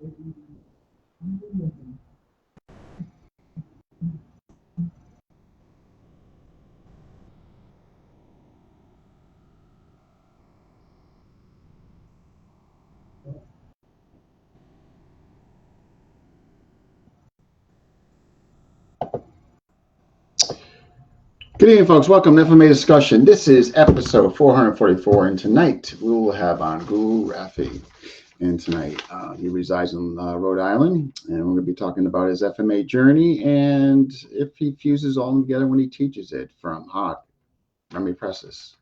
Good evening, folks. Welcome to FMA Discussion. This is episode 444, and tonight we will have on Guro Raffy. And tonight he resides in Rhode Island, and we're going to be talking about his FMA journey and if he fuses all together when he teaches it from hot memory presses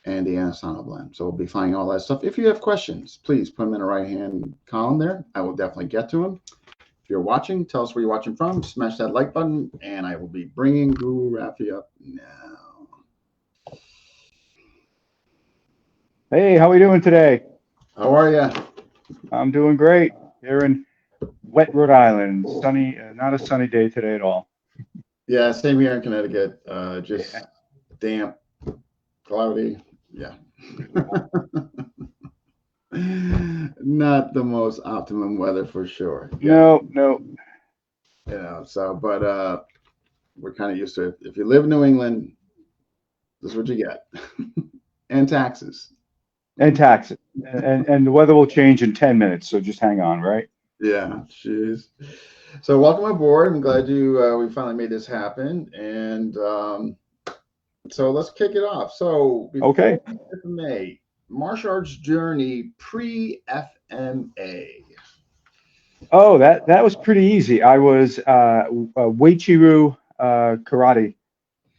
and the anastomo blend. So we'll be finding all that stuff. If you have questions, please put them in the right-hand column there. I will definitely get to them. If you're watching, tell us where you're watching from. Smash that like button, and I will be bringing Guro Raffy up now. Hey, how are we doing today? How are you? I'm doing great here in wet Rhode Island. Sunny, not a sunny day today at all. Yeah, same here in Connecticut. Just damp, cloudy. Yeah. Not the most optimum weather for sure. No. But we're kind of used to it. If you live in New England, this is what you get. And taxes. And taxes. And the weather will change in 10 minutes, so just hang on, right? Yeah, jeez. So welcome aboard. I'm glad we finally made this happen. And so let's kick it off. So Okay. FMA, martial arts journey pre-FMA. Oh, that was pretty easy. I was a Weichiru karate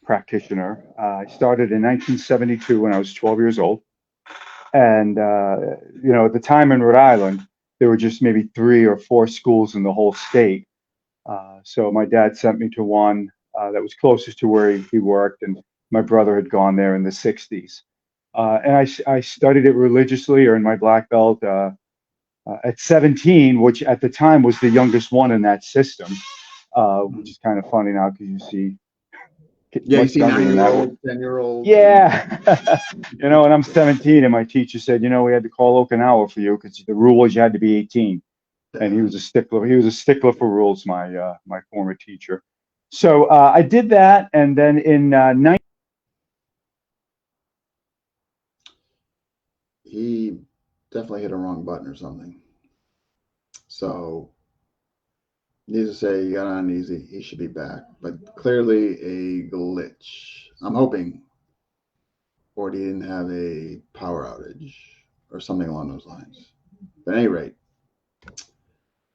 practitioner. I started in 1972 when I was 12 years old. And, at the time in Rhode Island, there were just maybe 3 or 4 schools in the whole state. So my dad sent me to one that was closest to where he worked, and my brother had gone there in the 60s. And I studied it religiously, earned my black belt at 17, which at the time was the youngest one in that system, which is kind of funny now because you see. Yeah, you see 9-year-old, 10-year-old. Yeah. And I'm 17, and my teacher said, we had to call Okinawa for you because the rule was you had to be 18. And he was a stickler. He was a stickler for rules, my former teacher. So I did that, and then in he definitely hit a wrong button or something. So, needless to say, he got on easy. He should be back, but clearly a glitch. I'm hoping, or he didn't have a power outage or something along those lines. But at any rate,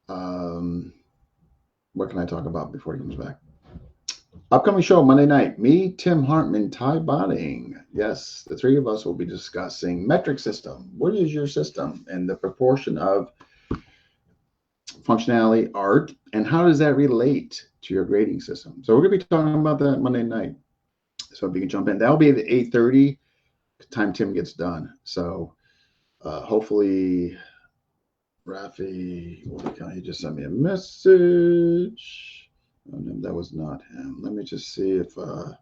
what can I talk about before he comes back? Upcoming show Monday night. Me, Tim Hartman, Ty Botting. Yes, the 3 of us will be discussing metric system. What is your system and the proportion of functionality, art, and how does that relate to your grading system? So we're going to be talking about that Monday night. So if you can jump in, that'll be at 8:30 time Tim gets done. So hopefully Raffy, he just sent me a message. Oh, no, that was not him. Let me just see if you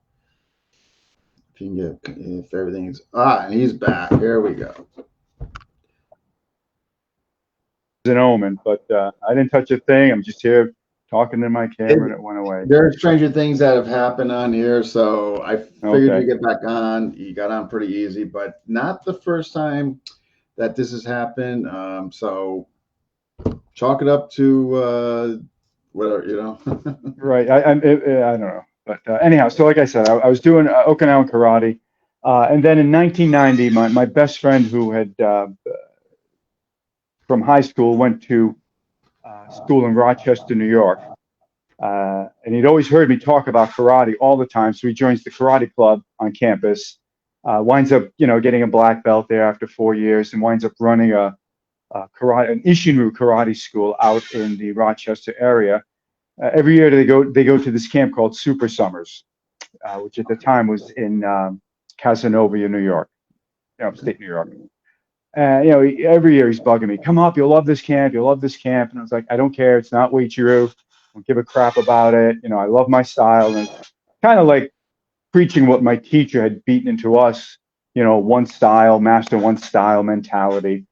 can get, if everything's, and he's back. Here we go. an omen, but I didn't touch a thing. I'm just here talking to my camera, and it went away. There are stranger things that have happened on here, so I figured you get back on. You got on pretty easy, but not the first time that this has happened. So chalk it up to whatever, Right. I don't know, but anyhow. So like I said, I was doing Okinawan karate, and then in 1990, my best friend who had from high school went to school in Rochester, New York. And he'd always heard me talk about karate all the time. So he joins the karate club on campus, winds up, getting a black belt there after 4 years, and winds up running an Ishinru karate school out in the Rochester area. Every year they go to this camp called Super Summers, which at the time was in Casanova, New York, upstate New York. Every year he's bugging me, come up, you'll love this camp, you'll love this camp. And I was like, I don't care, it's not Weichiru. I don't give a crap about it. I love my style. And kind of like preaching what my teacher had beaten into us, one style, master one style mentality.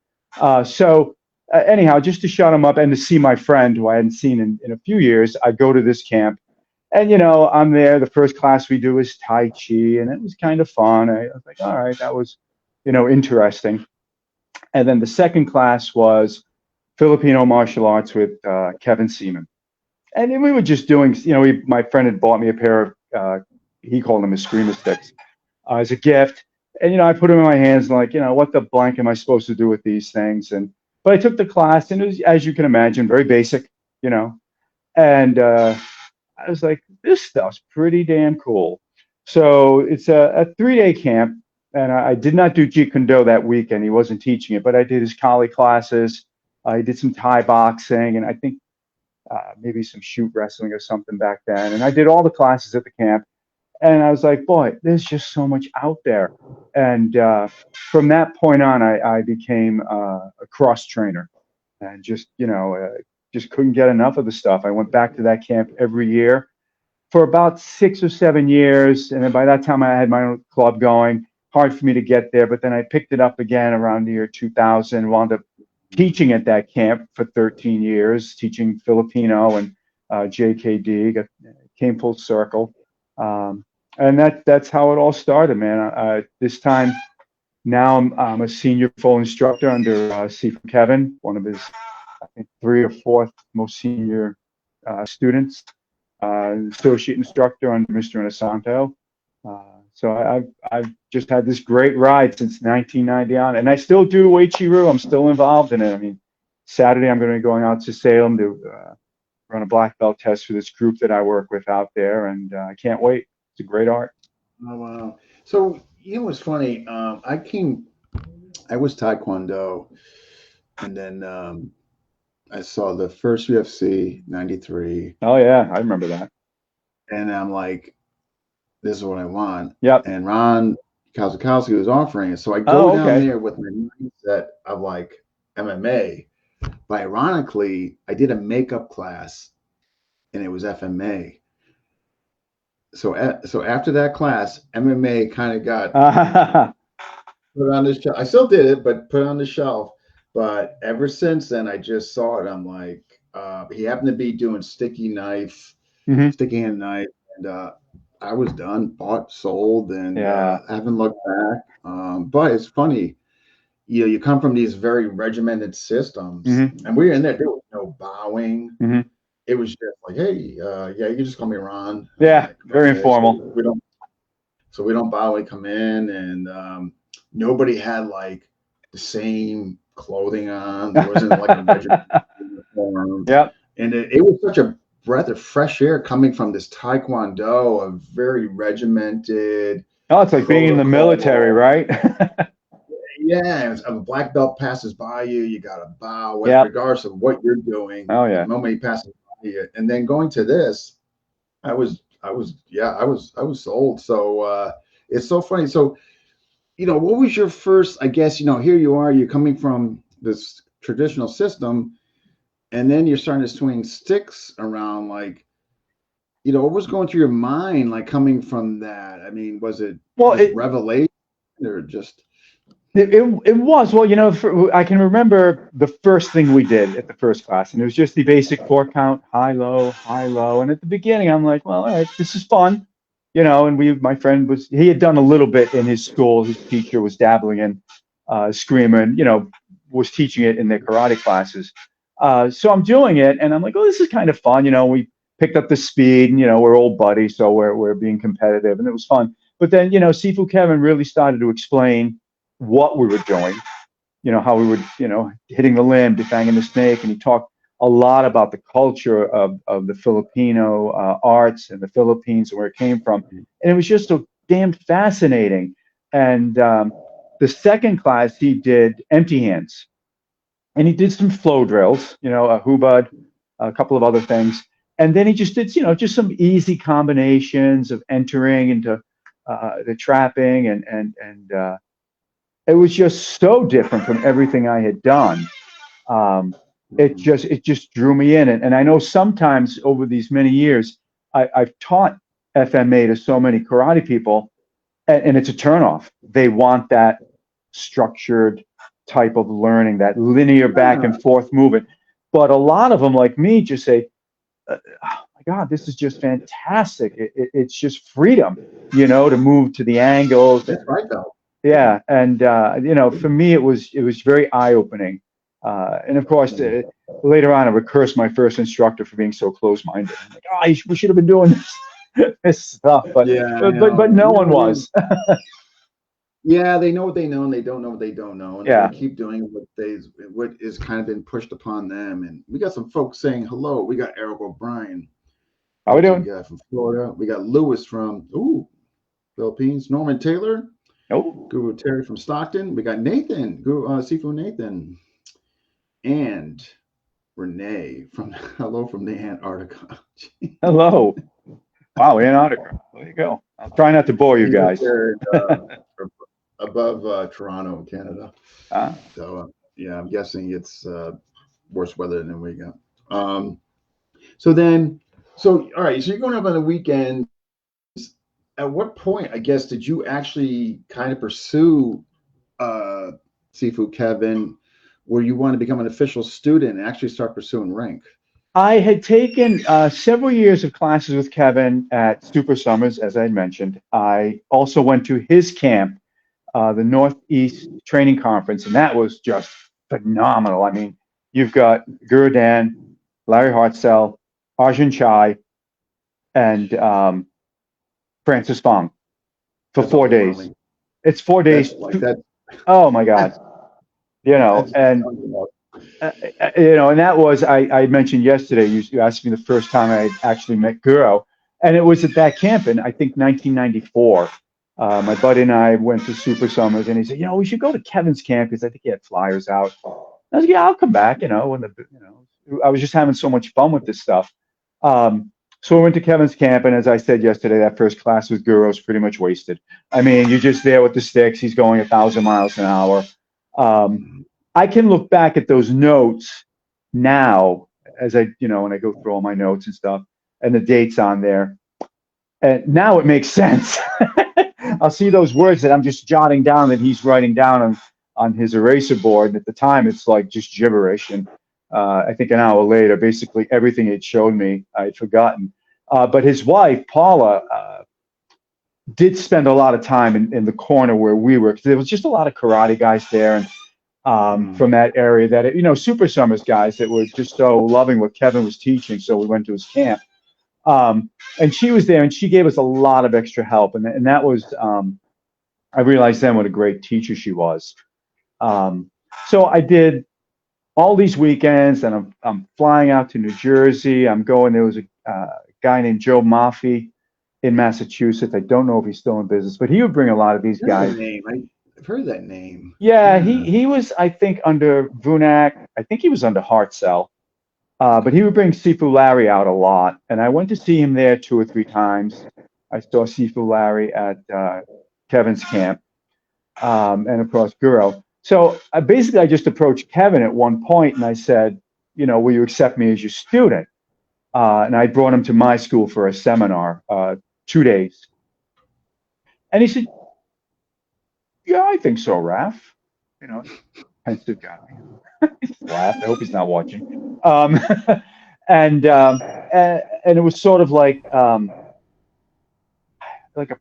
So anyhow, just to shut him up and to see my friend who I hadn't seen in a few years, I go to this camp. And, I'm there. The first class we do is Tai Chi, and it was kind of fun. I was like, all right, that was, interesting. And then the second class was Filipino martial arts with Kevin Seaman. And we were just doing, my friend had bought me a pair of, he called them his screamer sticks, as a gift. And, I put them in my hands and like, what the blank am I supposed to do with these things? But I took the class and it was, as you can imagine, very basic, and I was like, this stuff's pretty damn cool. So it's a 3-day camp. And I did not do Jeet Kune Do that weekend. He wasn't teaching it, but I did his Kali classes. I did some Thai boxing, and I think maybe some shoot wrestling or something back then. And I did all the classes at the camp. And I was like, boy, there's just so much out there. And from that point on, I became a cross trainer, and just couldn't get enough of the stuff. I went back to that camp every year for about 6 or 7 years. And then by that time, I had my own club going. Hard for me to get there, but then I picked it up again around the year 2000, wound up teaching at that camp for 13 years, teaching Filipino and JKD, came full circle. And that's how it all started, man. This time, now I'm a senior full instructor under Sifu Kevin, one of his, I think, 3 or 4th most senior students, associate instructor under Mr. Inosanto. So I've just had this great ride since 1990 on, and I still do Uechi-Ryu. I'm still involved in it. I mean, Saturday I'm going to be going out to Salem to run a black belt test for this group that I work with out there, and I can't wait. It's a great art. Oh, wow. So, what's funny? I was Taekwondo, and then I saw the first UFC 93. Oh, yeah, I remember that. And I'm like, this is what I want. Yep. And Ron Kazakowski was offering it. So I go down there with my mindset of like MMA. But ironically, I did a makeup class and it was FMA. So after that class, MMA kind of got put on the shelf. I still did it, but put on the shelf. But ever since then, I just saw it. I'm like, he happened to be doing sticky hand knife, and I was done, bought, sold, and haven't looked back. But it's funny, you come from these very regimented systems, and we were in there. There was no bowing. It was just like, hey, you can just call me Ron. Yeah, like, very informal. So we don't bow. We come in, and nobody had like the same clothing on. There wasn't like a regimented uniform. Yep. And it was such a breath of fresh air coming from this Taekwondo, a very regimented. Oh, it's like being in the military, right? Yeah, if a black belt passes by you, you got to bow, regardless of what you're doing. Oh yeah. The moment he passes by you, and then going to this, I was sold. So it's so funny. So, what was your first? I guess here you are. You're coming from this traditional system. And then you're starting to swing sticks around, like, what was going through your mind, like, coming from that? I mean, was it revelation or just? It was. Well, I can remember the first thing we did at the first class, and it was just the basic 4 count, high, low. And at the beginning, I'm like, well, all right, this is fun, and my friend he had done a little bit in his school. His teacher was dabbling in Screamer and, was teaching it in their karate classes. So I'm doing it, and I'm like, oh, this is kind of fun. We picked up the speed, and we're old buddies, so we're being competitive, and it was fun. But then, Sifu Kevin really started to explain what we were doing, how we were, hitting the limb, defanging the snake, and he talked a lot about the culture of the Filipino arts and the Philippines and where it came from, and it was just so damn fascinating. And the second class he did empty hands. And he did some flow drills, a hubad, a couple of other things. And then he just did, just some easy combinations of entering into the trapping. And it was just so different from everything I had done. It just drew me in. And I know sometimes over these many years, I've taught FMA to so many karate people, and it's a turnoff. They want that structured type of learning, that linear back and forth movement. But a lot of them, like me, just say, oh my God, this is just fantastic. It's just freedom, to move to the angles. That's right, though. Yeah, and for me, it was very eye opening. And of course, later on, I would curse my first instructor for being so close minded. I'm like, oh, we should have been doing this stuff, but Yeah, but no one was. Yeah, they know what they know, and they don't know what they don't know, and Yeah. they keep doing what is kind of been pushed upon them. And we got some folks saying hello. We got Eric O'Brien. How we doing? We got from Florida. We got Lewis from Philippines. Norman Taylor. Nope. Guru Terry from Stockton. We got Nathan, Sifu Nathan, and Renee from hello from the Antarctica. Hello. Wow, Antarctica. There you go. I'll try not to bore you guys. There, above Toronto, Canada. So yeah, I'm guessing it's worse weather than we got. So all right. So you're going up on the weekend. At what point, I guess, did you actually kind of pursue Sifu Kevin, where you want to become an official student and actually start pursuing rank? I had taken several years of classes with Kevin at Super Summers, as I had mentioned. I also went to his camp, the Northeast Training Conference, and that was just phenomenal. I mean, you've got Guro Dan, Larry Hartzell, Arjun Chai, and Francis Fong for 4 days. It's 4 days. Oh my God. And that was, I mentioned yesterday, you asked me the first time I actually met Guro, and it was at that camp in, I think, 1994. My buddy and I went to Super Summers, and he said, we should go to Kevin's camp because I think he had flyers out. I was like, yeah, I'll come back, I was just having so much fun with this stuff. So I went to Kevin's camp, and as I said yesterday, that first class with Guro is pretty much wasted. I mean, you're just there with the sticks. He's going 1,000 miles an hour. I can look back at those notes now as when I go through all my notes and stuff and the dates on there. And now it makes sense. I'll see those words that I'm just jotting down that he's writing down on his eraser board. And at the time, it's like just gibberish. And I think an hour later, basically everything he'd showed me, I'd forgotten. But his wife, Paula, did spend a lot of time in the corner where we were, because there was just a lot of karate guys there, and from that area that, Super Summers guys that were just so loving what Kevin was teaching. So we went to his camp. And she was there, and she gave us a lot of extra help. And that was, I realized then what a great teacher she was. So I did all these weekends, and I'm flying out to New Jersey. There was a guy named Joe Maffei in Massachusetts. I don't know if he's still in business, but he would bring a lot of these guys. I've heard that name. Yeah, he was, I think, under Vunak. I think he was under Hartzell. But he would bring Sifu Larry out a lot. And I went to see him there 2 or 3 times. I saw Sifu Larry at Kevin's camp, and of course, Guro. So I just approached Kevin at one point, and I said, will you accept me as your student? And I brought him to my school for a seminar, 2 days. And he said, yeah, I think so, Raff. Pensive guy. Laugh. I hope he's not watching. And it was sort of like a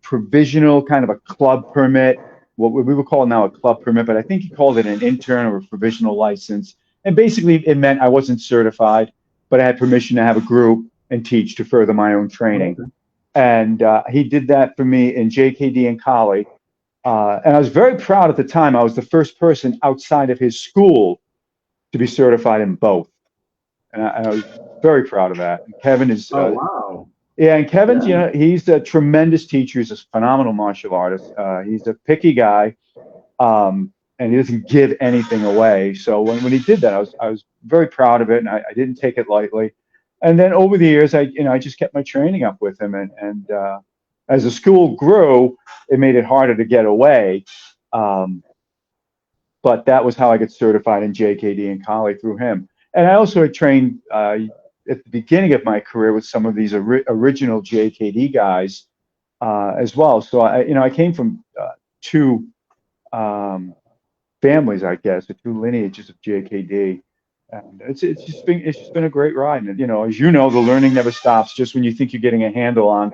provisional kind of a club permit, what we would call now a club permit, but I think he called it an intern or a provisional license. And basically it meant I wasn't certified, but I had permission to have a group and teach to further my own training. Okay. And he did that for me in JKD and Cali. And I was very proud at the time. I was the first person outside of his school to be certified in both. And I was very proud of that. And Kevin is... wow. Yeah, and Kevin's, he's a tremendous teacher. He's a phenomenal martial artist. He's a picky guy, and he doesn't give anything away. So when he did that, I was very proud of it, and I didn't take it lightly. And then over the years, I just kept my training up with him. And as the school grew, it made it harder to get away. But that was how I got certified in JKD and Cali through him. And I also had trained at the beginning of my career with some of these original JKD guys as well. So I came from two families, I guess, the two lineages of JKD. And it's just been a great ride. And, as you know, the learning never stops. Just when you think you're getting a handle on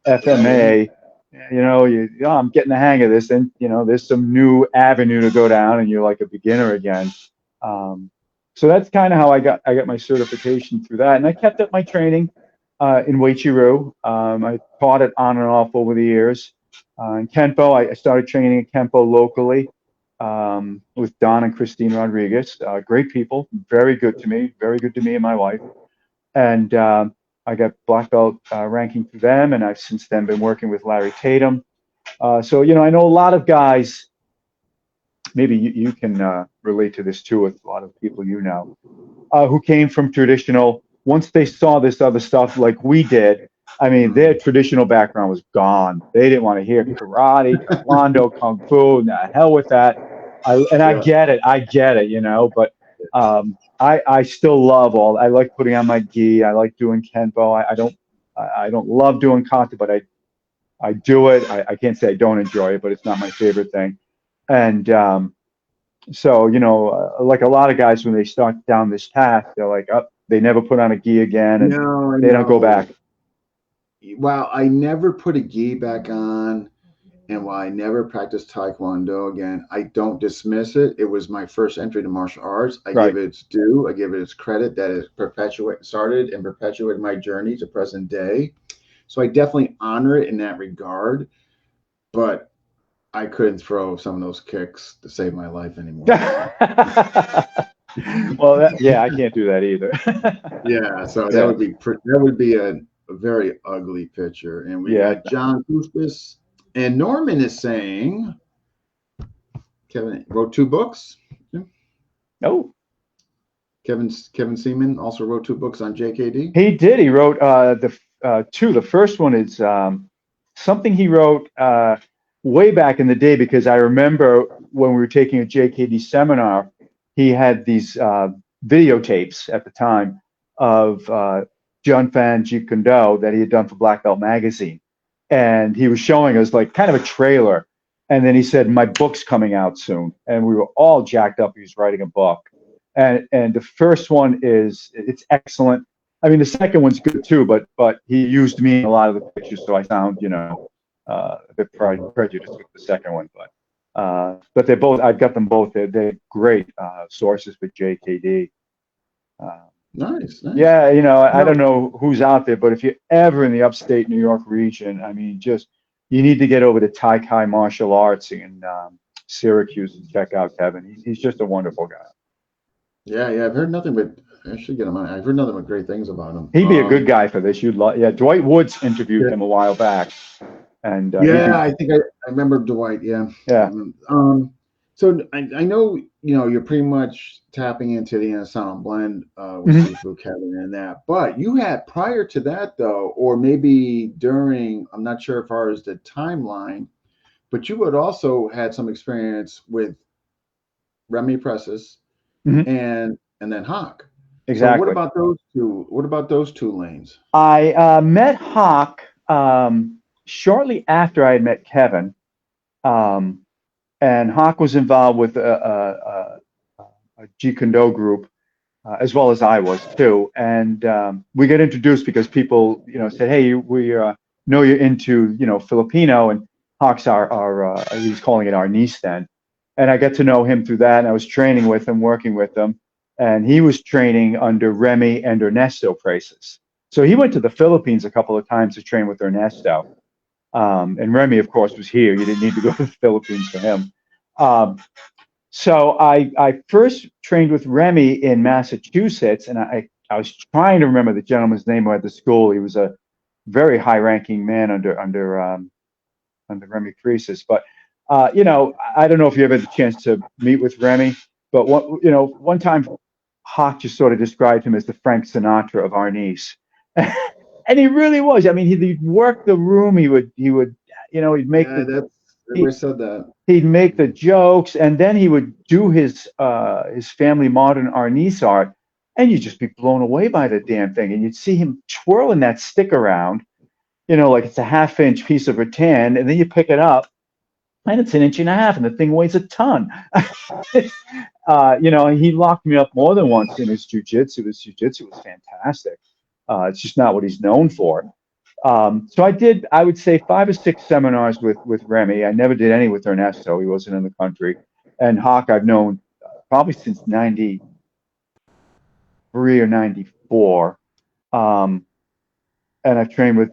FMA, I'm getting the hang of this, and there's some new avenue to go down, and you're like a beginner again. So that's kind of how I got my certification through that, and I kept up my training in Weichiru. I taught it on and off over the years. In Kenpo, I started training at Kenpo locally with Don and Christine Rodriguez. Great people, very good to me, very good to me and my wife. And I got black belt ranking through them, and I've since then been working with Larry Tatum. So I know a lot of guys. Maybe you can relate to this too with a lot of people who came from traditional. Once they saw this other stuff like we did, I mean, their traditional background was gone. They didn't want to hear karate, taekwondo, kung fu. Nah, hell with that. I get it. But I still love all. I like putting on my gi. I like doing kenpo. I don't love doing kata, but I do it. I can't say I don't enjoy it, but it's not my favorite thing. And so like a lot of guys, when they start down this path, they're like, oh, they never put on a gi again, and they don't go back. Well, I never put a gi back on, and while I never practiced Taekwondo again, I don't dismiss it. It was my first entry to martial arts. I give it its due. I give it its credit that it started and perpetuated my journey to present day. So I definitely honor it in that regard, but I couldn't throw some of those kicks to save my life anymore. Well, I can't do that either. Yeah, so that would be a very ugly picture. And we got John Kuspis, and Norman is saying Kevin wrote 2 books. Oh, Kevin Seaman also wrote 2 books on JKD. He did. He wrote the 2. The first one is something he wrote way back in the day, because I remember when we were taking a JKD seminar, he had these videotapes at the time of Jun Fan Jeet Kune Do that he had done for Black Belt Magazine. And he was showing us like kind of a trailer. And then he said, my book's coming out soon. And we were all jacked up. He was writing a book. And the first one it's excellent. I mean, the second one's good too, but he used me in a lot of the pictures. So I found, a bit prejudiced with the second one. But they're both, I've got them both. They're great sources for JKD. Nice. Yeah, I don't know who's out there, but if you're ever in the upstate New York region, I mean, you need to get over to Tai Chi Martial Arts in Syracuse and check out Kevin. He's just a wonderful guy. Yeah, I've heard nothing but I should get him on. I've heard nothing but great things about him. He'd be a good guy for this. You'd love. Yeah, Dwight Woods interviewed him a while back, and I think I remember Dwight. Yeah. So I know you're pretty much tapping into the sound blend with Sifu Kevin and that, but you had prior to that though, or maybe during, I'm not sure as far as the timeline, but you had also had some experience with Remy Presses and then Hawk. Exactly. So what about those two? What about those 2 lanes? I met Hawk shortly after I had met Kevin. And Hawk was involved with a Jeet Kune Do group, as well as I was too. And we got introduced because people, said, "Hey, we know you're into, Filipino," and Hawk's he was calling it our niece then. And I got to know him through that. And I was training with him, working with him, and he was training under Remy and Ernesto Presses. So he went to the Philippines a couple of times to train with Ernesto. And Remy, of course, was here. You didn't need to go to the Philippines for him. So I first trained with Remy in Massachusetts, and I was trying to remember the gentleman's name at the school. He was a very high-ranking man under Remy Presses. But I don't know if you ever had the chance to meet with Remy, but one time Hawk just sort of described him as the Frank Sinatra of our niece. And he really was. I mean, he'd work the room. He'd make said that. He'd make the jokes, and then he would do his family modern Arnis art, and you'd just be blown away by the damn thing. And you'd see him twirling that stick around, like it's a 1/2-inch piece of rattan, and then you pick it up, and it's 1.5 inches, and the thing weighs a ton. He locked me up more than once in his jujitsu. His jujitsu was fantastic. It's just not what he's known for. So I would say 5 or 6 seminars with Remy. I never did any with Ernesto. He wasn't in the country. And Hawk, I've known probably since 93 or 94. And I've trained with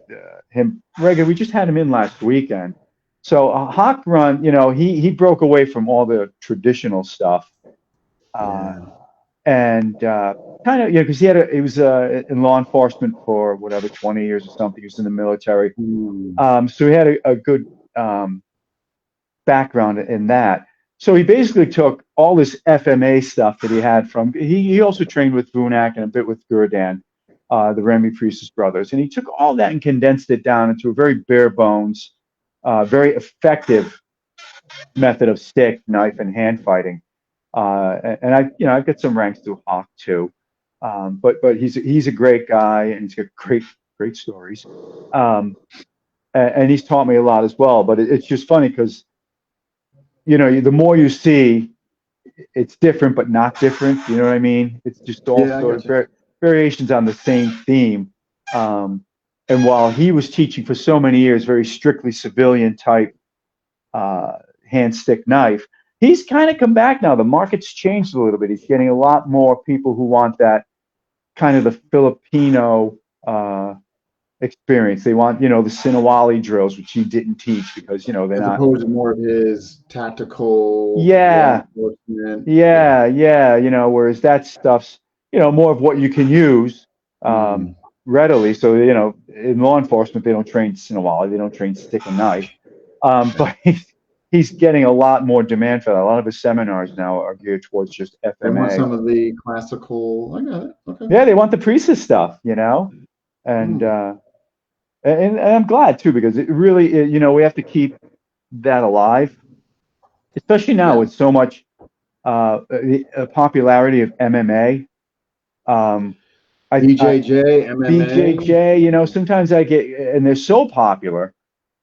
him regularly. We just had him in last weekend. So Hawk Run, he broke away from all the traditional stuff. And kind of, because he was in law enforcement for whatever 20 years or something. He was in the military, so he had a good background in that. So he basically took all this FMA stuff that he had from. He also trained with Vunak and a bit with Gurdan, the Remy Priestess brothers, and he took all that and condensed it down into a very bare bones, very effective method of stick, knife, and hand fighting. And I've got some ranks through Hawk too, but he's a great guy and he's got great stories, and he's taught me a lot as well. But it's just funny because the more you see, it's different but not different. You know what I mean? It's just all sort of variations on the same theme. And while he was teaching for so many years, very strictly civilian type hand stick knife. He's kind of come back now. The market's changed a little bit. He's getting a lot more people who want that kind of the Filipino experience. They want, the Sinawali drills, which he didn't teach because, they're as not. Opposed to more of his tactical. Yeah. Whereas that stuff's, more of what you can use readily. So, in law enforcement, they don't train Sinawali. They don't train stick and knife. But he's getting a lot more demand for that. A lot of his seminars now are geared towards just FMA. They want some of the classical. I got it. Okay. Yeah, they want the priestess stuff, and I'm glad too because it really, we have to keep that alive, especially now with so much popularity of MMA. BJJ, MMA. BJJ, sometimes I get, and they're so popular.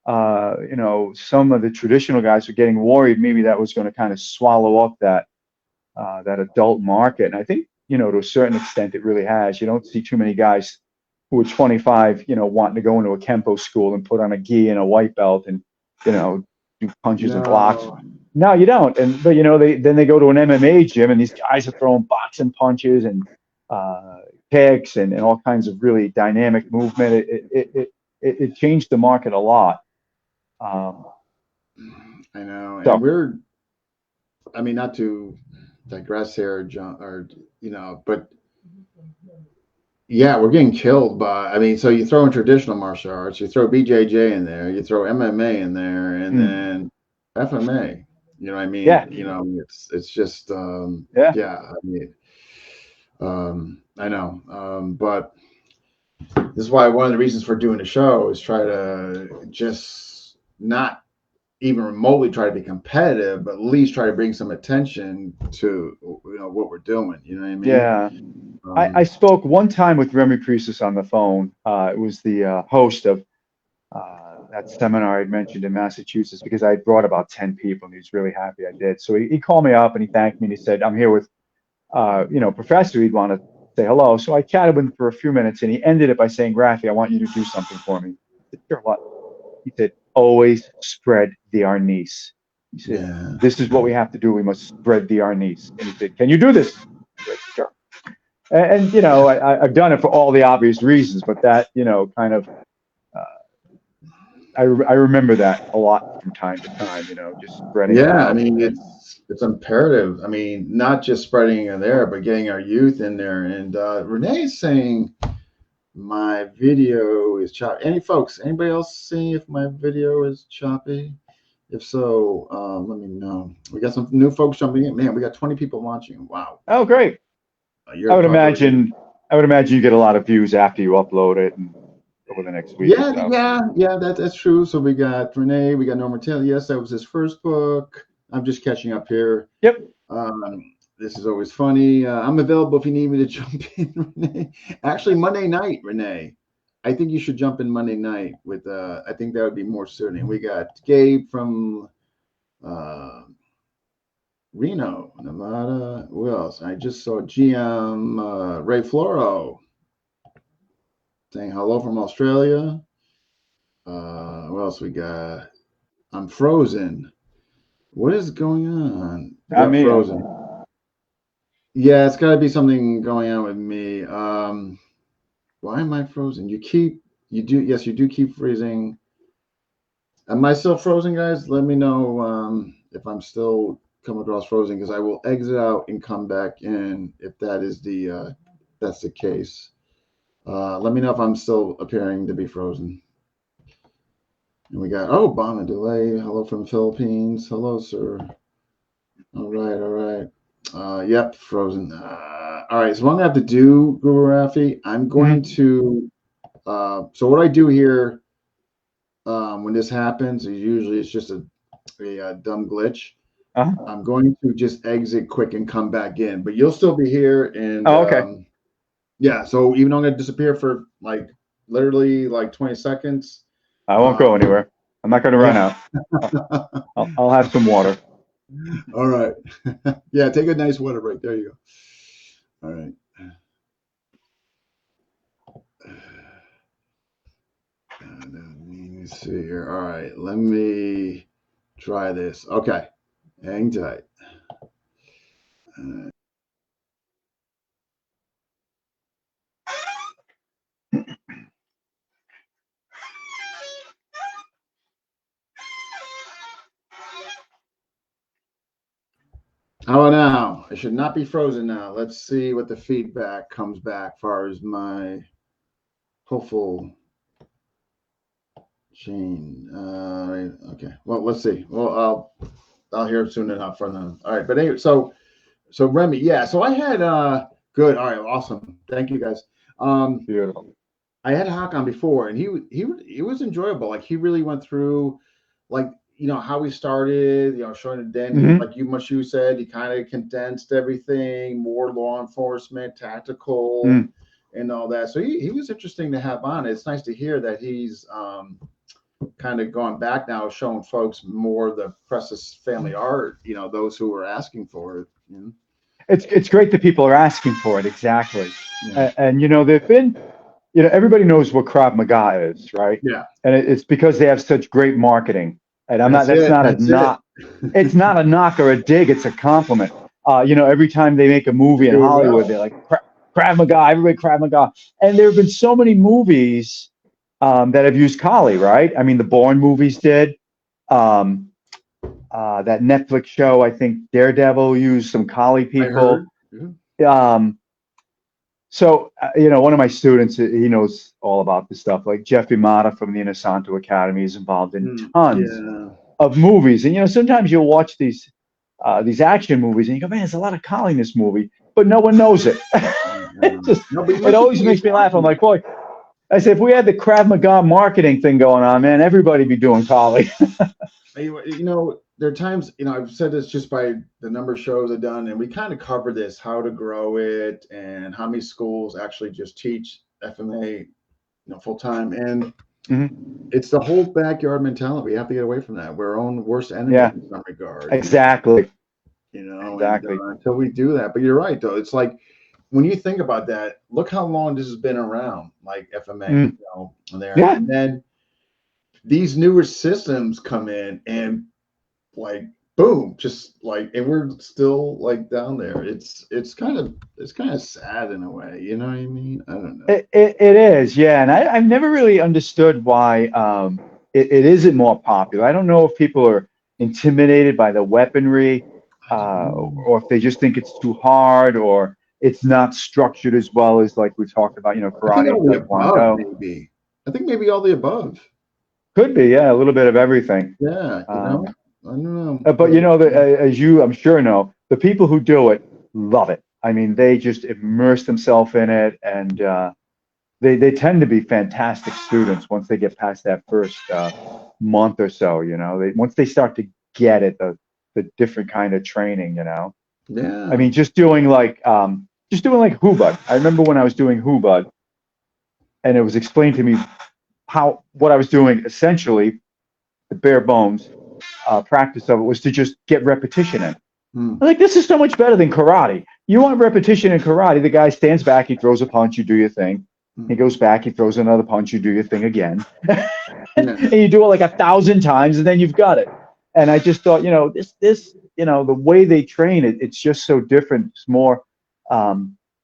Some of the traditional guys are getting worried maybe that was going to kind of swallow up that adult market. And I think, to a certain extent, it really has. You don't see too many guys who are 25, wanting to go into a Kempo school and put on a gi and a white belt and, do punches and blocks. No, you don't. But they go to an MMA gym and these guys are throwing boxing punches and kicks and all kinds of really dynamic movement. It changed the market a lot. I know, and not to digress here, John, but yeah, we're getting killed by. So you throw in traditional martial arts, you throw BJJ in there, you throw MMA in there, and then FMA. You know what I mean? Yeah. It's just I know, but this is why one of the reasons for doing the show is try to just not even remotely try to be competitive, but at least try to bring some attention to what we're doing. You know what I mean? Yeah. I spoke one time with Remy Priestess on the phone. It was the host of that seminar I'd mentioned in Massachusetts because I brought about 10 people and he was really happy I did. So he called me up and he thanked me and he said, I'm here with Professor. He'd want to say hello. So I chatted with him for a few minutes and he ended it by saying, Raffy, I want you to do something for me. I said, sure, what? He said, always spread the arnis. He said, this is what we have to do. We must spread the arnis. And he said, can you do this? I said, sure. And I've done it for all the obvious reasons, but that, kind of, I remember that a lot from time to time, just spreading. Yeah, it's imperative. Not just spreading it there, but getting our youth in there. And Renee is saying my video is choppy. Anybody else see if my video is choppy? If so, let me know. We got some new folks jumping in. Man, we got 20 people watching. Wow. Oh, great. I would imagine you get a lot of views after you upload it and over the next week. Yeah, that's true. So we got Renee, we got Norma Taylor. Yes, that was his first book. I'm just catching up here. Yep. This is always funny. I'm available if you need me to jump in, Renee. Actually, Monday night, Renee. I think you should jump in Monday night with. I think that would be more suiting. We got Gabe from Uh, Reno, Nevada. Who else? I just saw GM Ray Floro saying hello from Australia. What else we got? I'm frozen. What is going on? Not Yeah, me. frozen. Yeah, it's got to be something going on with me. Why am I frozen? Yes, you do keep freezing. Am I still frozen, guys? Let me know if I'm still coming across frozen, because I will exit out and come back in if that's the case. Let me know if I'm still appearing to be frozen. And we got Bomb delay. Hello from the Philippines. Hello, sir. All right, all right. Yep, frozen. All right, so what I'm gonna have to do, Guru Raffy, I'm going to. So what I do here when this happens is usually it's just a dumb glitch. I'm going to just exit quick and come back in, but you'll still be here. And Okay. yeah, so even though I'm gonna disappear for like literally like 20 seconds, I won't go anywhere. I'm not going to run out. I'll have some water. All right. Yeah, take a nice water break. There you go. All right. Let me see here. All right, let me try this. Okay, hang tight. How about now? I should not be frozen now. Let's see what the feedback comes back as far as my hopeful chain. Okay. Well, let's see. Well, I'll hear it soon enough from them. All right. But anyway, so Remy, yeah. So I had good. All right. Awesome. Thank you guys. Beautiful. I had Hawk on before, and he was enjoyable. Like he really went through, like how we started. Showing it then, like you said, he kind of condensed everything, more law enforcement, tactical, and all that. So he was interesting to have on. It's nice to hear that he's kind of gone back now, showing folks more of the Presses family art. Those who were asking for it. It's great that people are asking for it. Exactly. Yeah. And they've been. Everybody knows what Krav Maga is, right? Yeah. And it's because they have such great marketing. And that's not a knock. It's not a knock or a dig. It's a compliment. Every time they make a movie in Hollywood, they're like Krav Maga, everybody Krav Maga. And there have been so many movies that have used Kali, right? I mean, the Bourne movies did. That Netflix show, I think Daredevil used some Kali people. So, one of my students, he knows all about this stuff. Like Jeff Imada from the Inosanto Academy is involved in tons of movies. And, sometimes you'll watch these action movies and you go, man, there's a lot of Kali in this movie, but no one knows it. It always makes me laugh. I'm like, boy, I said, if we had the Krav Maga marketing thing going on, man, everybody'd be doing Kali. There are times, I've said this just by the number of shows I've done, and we kind of cover this, how to grow it and how many schools actually just teach FMA, full time. And it's the whole backyard mentality. We have to get away from that. We're our own worst enemy in some regard. Exactly. Exactly. Until we do that. But you're right, though. It's like, when you think about that, look how long this has been around, like FMA, and then these newer systems come in and like boom, just like, and we're still like down there. It's kind of sad in a way, you know what I mean? I don't know. It is, yeah. And I've never really understood why it isn't more popular. I don't know if people are intimidated by the weaponry, or if they just think it's too hard, or it's not structured as well as, like we talked about, karate, taekwondo. Maybe. I think maybe all the above. Could be, yeah, a little bit of everything. Yeah, I don't know. But as you, I'm sure know, the people who do it love it. I mean, they just immerse themselves in it, and they tend to be fantastic students once they get past that first month or so. Once they start to get it, the different kind of training. Yeah. I mean, just doing like Hubud. I remember when I was doing Hubud, and it was explained to me what I was doing, essentially the bare bones, practice of it was to just get repetition in. Hmm. I'm like, this is so much better than karate. You want repetition in karate? The guy stands back, he throws a punch, you do your thing. He goes back, he throws another punch, you do your thing again. Yeah. And you do it like 1,000 times, and then you've got it. And I just thought, the way they train it, it's just so different. It's more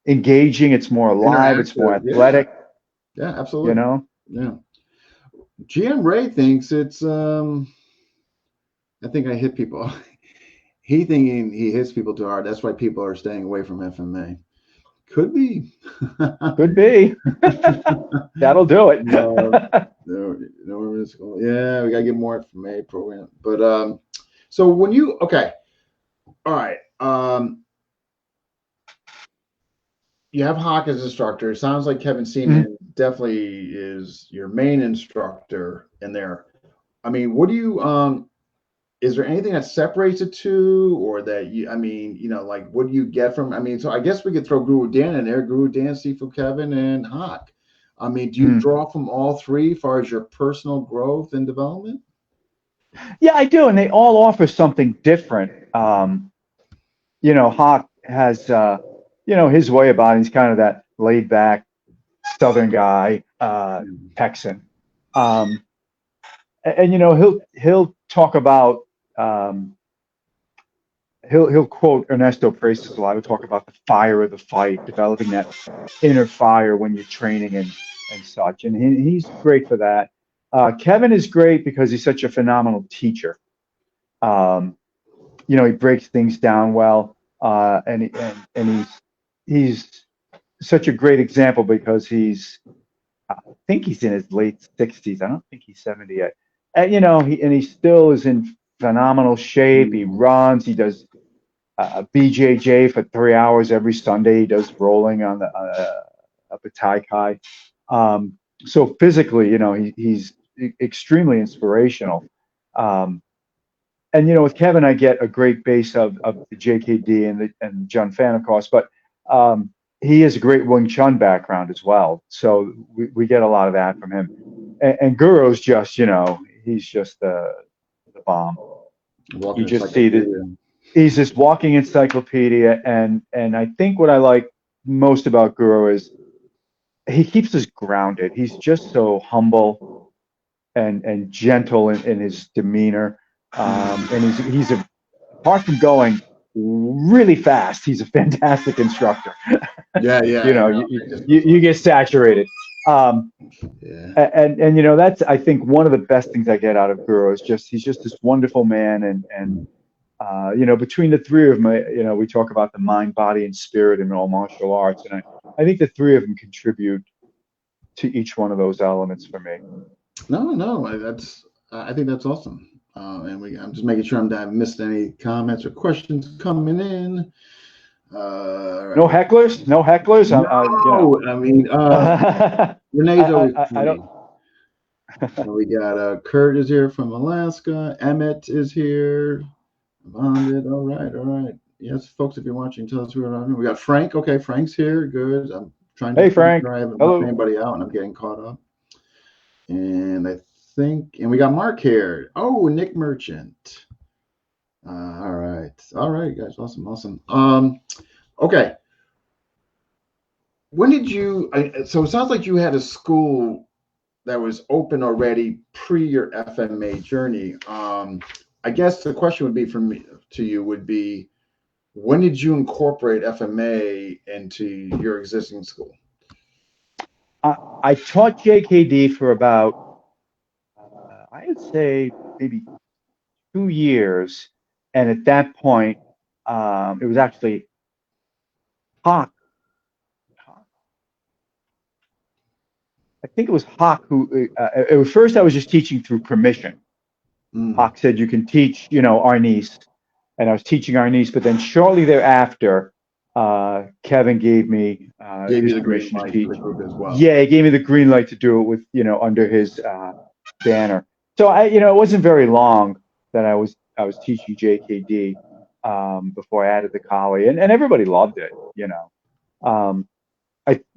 engaging. It's more alive. It's more Interactive, athletic. Yeah, absolutely. Yeah. GM Ray thinks it's I think I hit people. He thinking he hits people too hard. That's why people are staying away from FMA. Could be. Could be. That'll do it. Yeah, we gotta get more FMA program. But so when you all right. You have Hawk as instructor. It sounds like Kevin Seaman definitely is your main instructor in there. I mean, what do you is there anything that separates the two, or that like what do you get from? I mean, so I guess we could throw Guru Dan in there. Guru Dan, Sifu Kevin, and Hawk. I mean, do you draw from all three as far as your personal growth and development? Yeah, I do, and they all offer something different. Hawk has his way about it. He's kind of that laid back Southern guy, Texan. And he'll talk about he'll quote Ernesto Prestes a lot. He'll talk about the fire of the fight, developing that inner fire when you're training and such. And he's great for that. Kevin is great because he's such a phenomenal teacher. He breaks things down well, and he's such a great example because I think he's in his late 60s. I don't think he's 70 yet. And he still is in phenomenal shape. He runs. He does BJJ for 3 hours every Sunday. He does rolling on the up at Tai Kai. So physically, he's extremely inspirational. And with Kevin, I get a great base of the JKD and John Fan, of course, but he has a great Wing Chun background as well. So we get a lot of that from him. And Guro's just, he's just the bomb. You just see that he's this walking encyclopedia. And I think what I like most about Guro is he keeps us grounded. He's just so humble and gentle in his demeanor. And he's apart from going really fast, he's a fantastic instructor. Yeah. You get saturated. And that's, I think, one of the best things I get out of Guro is he's just this wonderful man. And between the three of them, we talk about the mind, body, and spirit in all martial arts. And I think the three of them contribute to each one of those elements for me. No, I think that's awesome. I'm just making sure I haven't missed any comments or questions coming in. Right. No hecklers? No hecklers? Renee's always I don't. We got Kurt is here from Alaska. Emmett is here. Bonded. All right. Yes, folks, if you're watching, tell us who we're on. We got Frank. Okay, Frank's here. Good. I'm trying to. Hey, Frank. I haven't left anybody out, and I'm getting caught up. And we got Mark here. Oh, Nick Merchant. All right, guys. Awesome. Okay. When did you? So it sounds like you had a school that was open already pre your FMA journey. I guess the question would be would be, when did you incorporate FMA into your existing school? I taught JKD for about, I would say maybe 2 years. And at that point, it was actually Hawk. I think it was Hawk who, at first I was just teaching through permission. Hawk said, you can teach, Arnis. And I was teaching Arnis, but then shortly thereafter, Kevin gave me his permission to teach. Well. Yeah, he gave me the green light to do it with, under his banner. So it wasn't very long that I was teaching JKD before I added the Kali, and everybody loved it.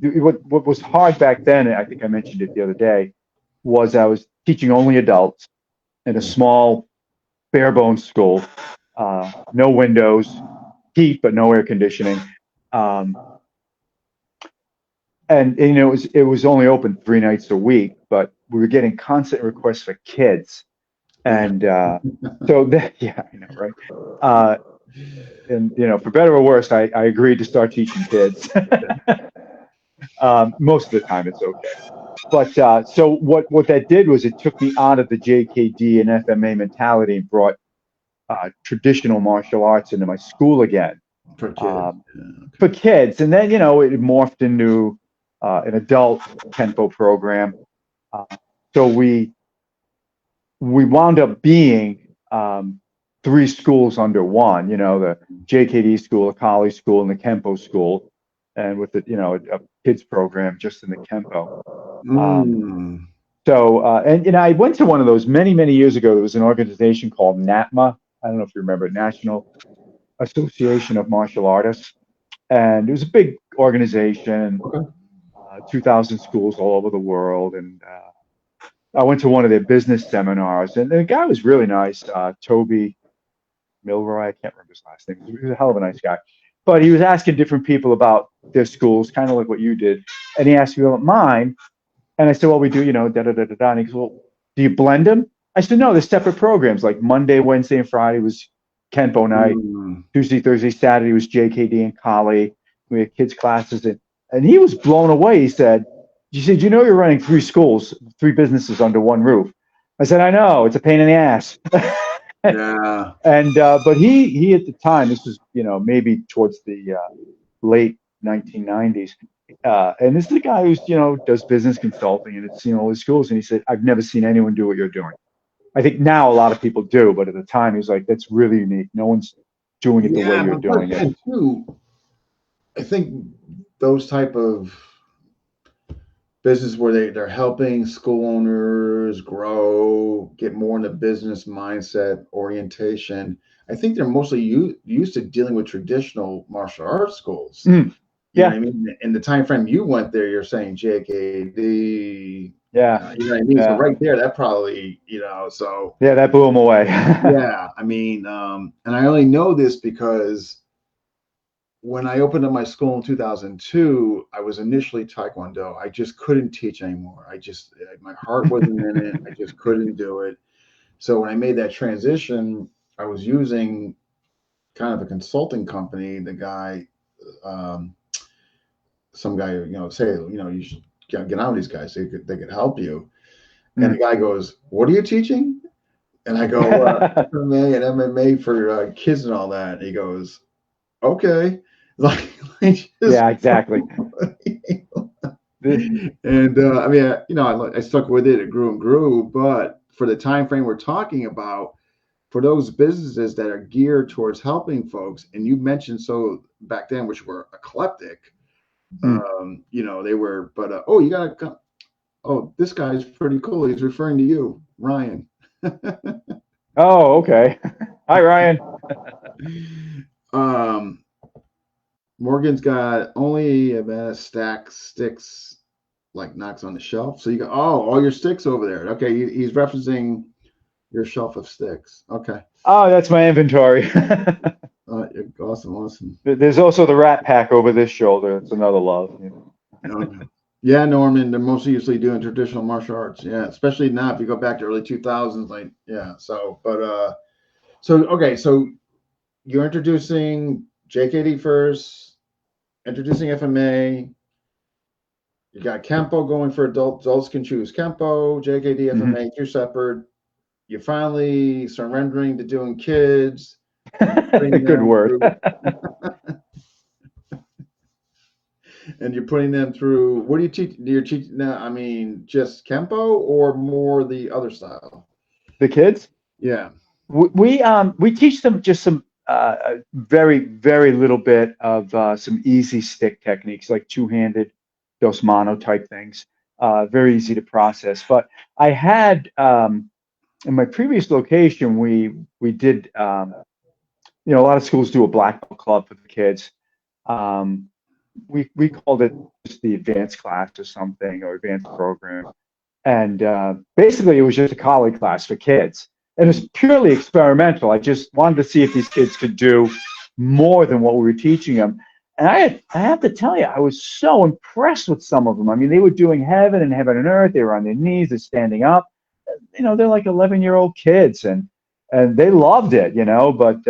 What was hard back then, and I think I mentioned it the other day, was I was teaching only adults in a small bare bones school, no windows, heat but no air conditioning, and you know it was only open 3 nights a week, but we were getting constant requests for kids, and so that yeah, I know, right? And you know, for better or worse, I agreed to start teaching kids. Most of the time, it's okay. But so what that did was it took me out of the JKD and FMA mentality and brought traditional martial arts into my school again, For kids. um, Yeah, okay. for kids. And then, you know, it morphed into an adult Kenpo program. Uh, so we wound up being three schools under one, you know, the JKD school, the Kali school, and the Kenpo school. And with the, you know, a kids program just in the Kenpo. Mm. And you know, I went to one of those many years ago. There was an organization called NATMA. I don't know if you remember it, National Association of Martial Artists, and it was a big organization, Okay. 2,000 schools all over the world. And I went to one of their business seminars, and the guy was really nice, Toby Milroy. I can't remember his last name. He was a hell of a nice guy, but he was asking different people about their schools, kind of like what you did, and he asked me about mine. And I said, well, we do, you know, da da da da da. And he goes, well, do you blend them? I said, no, they're separate programs. Like Monday, Wednesday, and Friday was Kenpo night. Mm. Tuesday, Thursday, Saturday was JKD and Kali. We had kids classes, and he was blown away. He said, you know, you're running three schools, three businesses under one roof. I said, I know, it's a pain in the ass. Yeah. And but he at the time, this was, you know, maybe towards the late 1990s. And this is a guy who's, you know, does business consulting and it's, you know, all his schools. And he said, I've never seen anyone do what you're doing. I think now a lot of people do, but at the time he was like, that's really unique. No one's doing it the way Yeah, you're but plus, doing it. and too, I think those type of business where they're helping school owners grow, get more in the business mindset orientation. I think they're mostly used to dealing with traditional martial arts schools. You know what Yeah, I mean? In the time frame you went there, you're saying JKD, yeah, you know what I mean? So yeah, right there, that probably, you know, so yeah. That blew him away. yeah, I mean, and I only know this because when I opened up my school in 2002, I was initially Taekwondo. I just couldn't teach anymore. My heart wasn't in it. I just couldn't do it. So when I made that transition, I was using kind of a consulting company. The guy, um, some guy, you know, say, you know, you should get out of these guys. They could help you. And the guy goes, "What are you teaching?" And I go, "MMA and MMA for kids and all that." And he goes, "Okay." Like just Yeah, exactly. and I mean, you know, I stuck with it. It grew and grew. But for the time frame we're talking about, for those businesses that are geared towards helping folks, and you mentioned so back then, which were eclectic, you know, they were. But oh, you gotta come. Oh, this guy's pretty cool. He's referring to you, Ryan. Oh, okay. Hi, Ryan. um, Morgan's got only about a stack sticks like knocks on the shelf. So you go, oh, all your sticks over there. Okay, he's referencing your shelf of sticks. Okay. Oh, that's my inventory. Awesome, awesome. There's also the Rat Pack over this shoulder. It's another love. You know. Okay. Yeah, Norman, they're mostly usually doing traditional martial arts. Yeah, especially now if you go back to early 2000s, like yeah. So, but so okay, so you're introducing JKD first, introducing FMA. You got Kempo going for adults. Adults can choose Kempo, JKD, FMA, two separate. You're finally surrendering to doing kids. Good word. And you're putting them through. What do you teach? Do you teach now? I mean, just Kempo or more the other style? The kids? Yeah. We teach them just some very little bit of some easy stick techniques like two-handed dos mano type things. Very easy to process. But I had in my previous location we did you know, a lot of schools do a black belt club for the kids. Um, we called it just the advanced class or something, or advanced program, and basically it was just a college class for kids. And it's purely experimental. I just wanted to see if these kids could do more than what we were teaching them. And I have to tell you, I was so impressed with some of them. I mean, they were doing heaven and earth. They were on their knees, they're standing up. They're like 11-year-old kids, and they loved it, but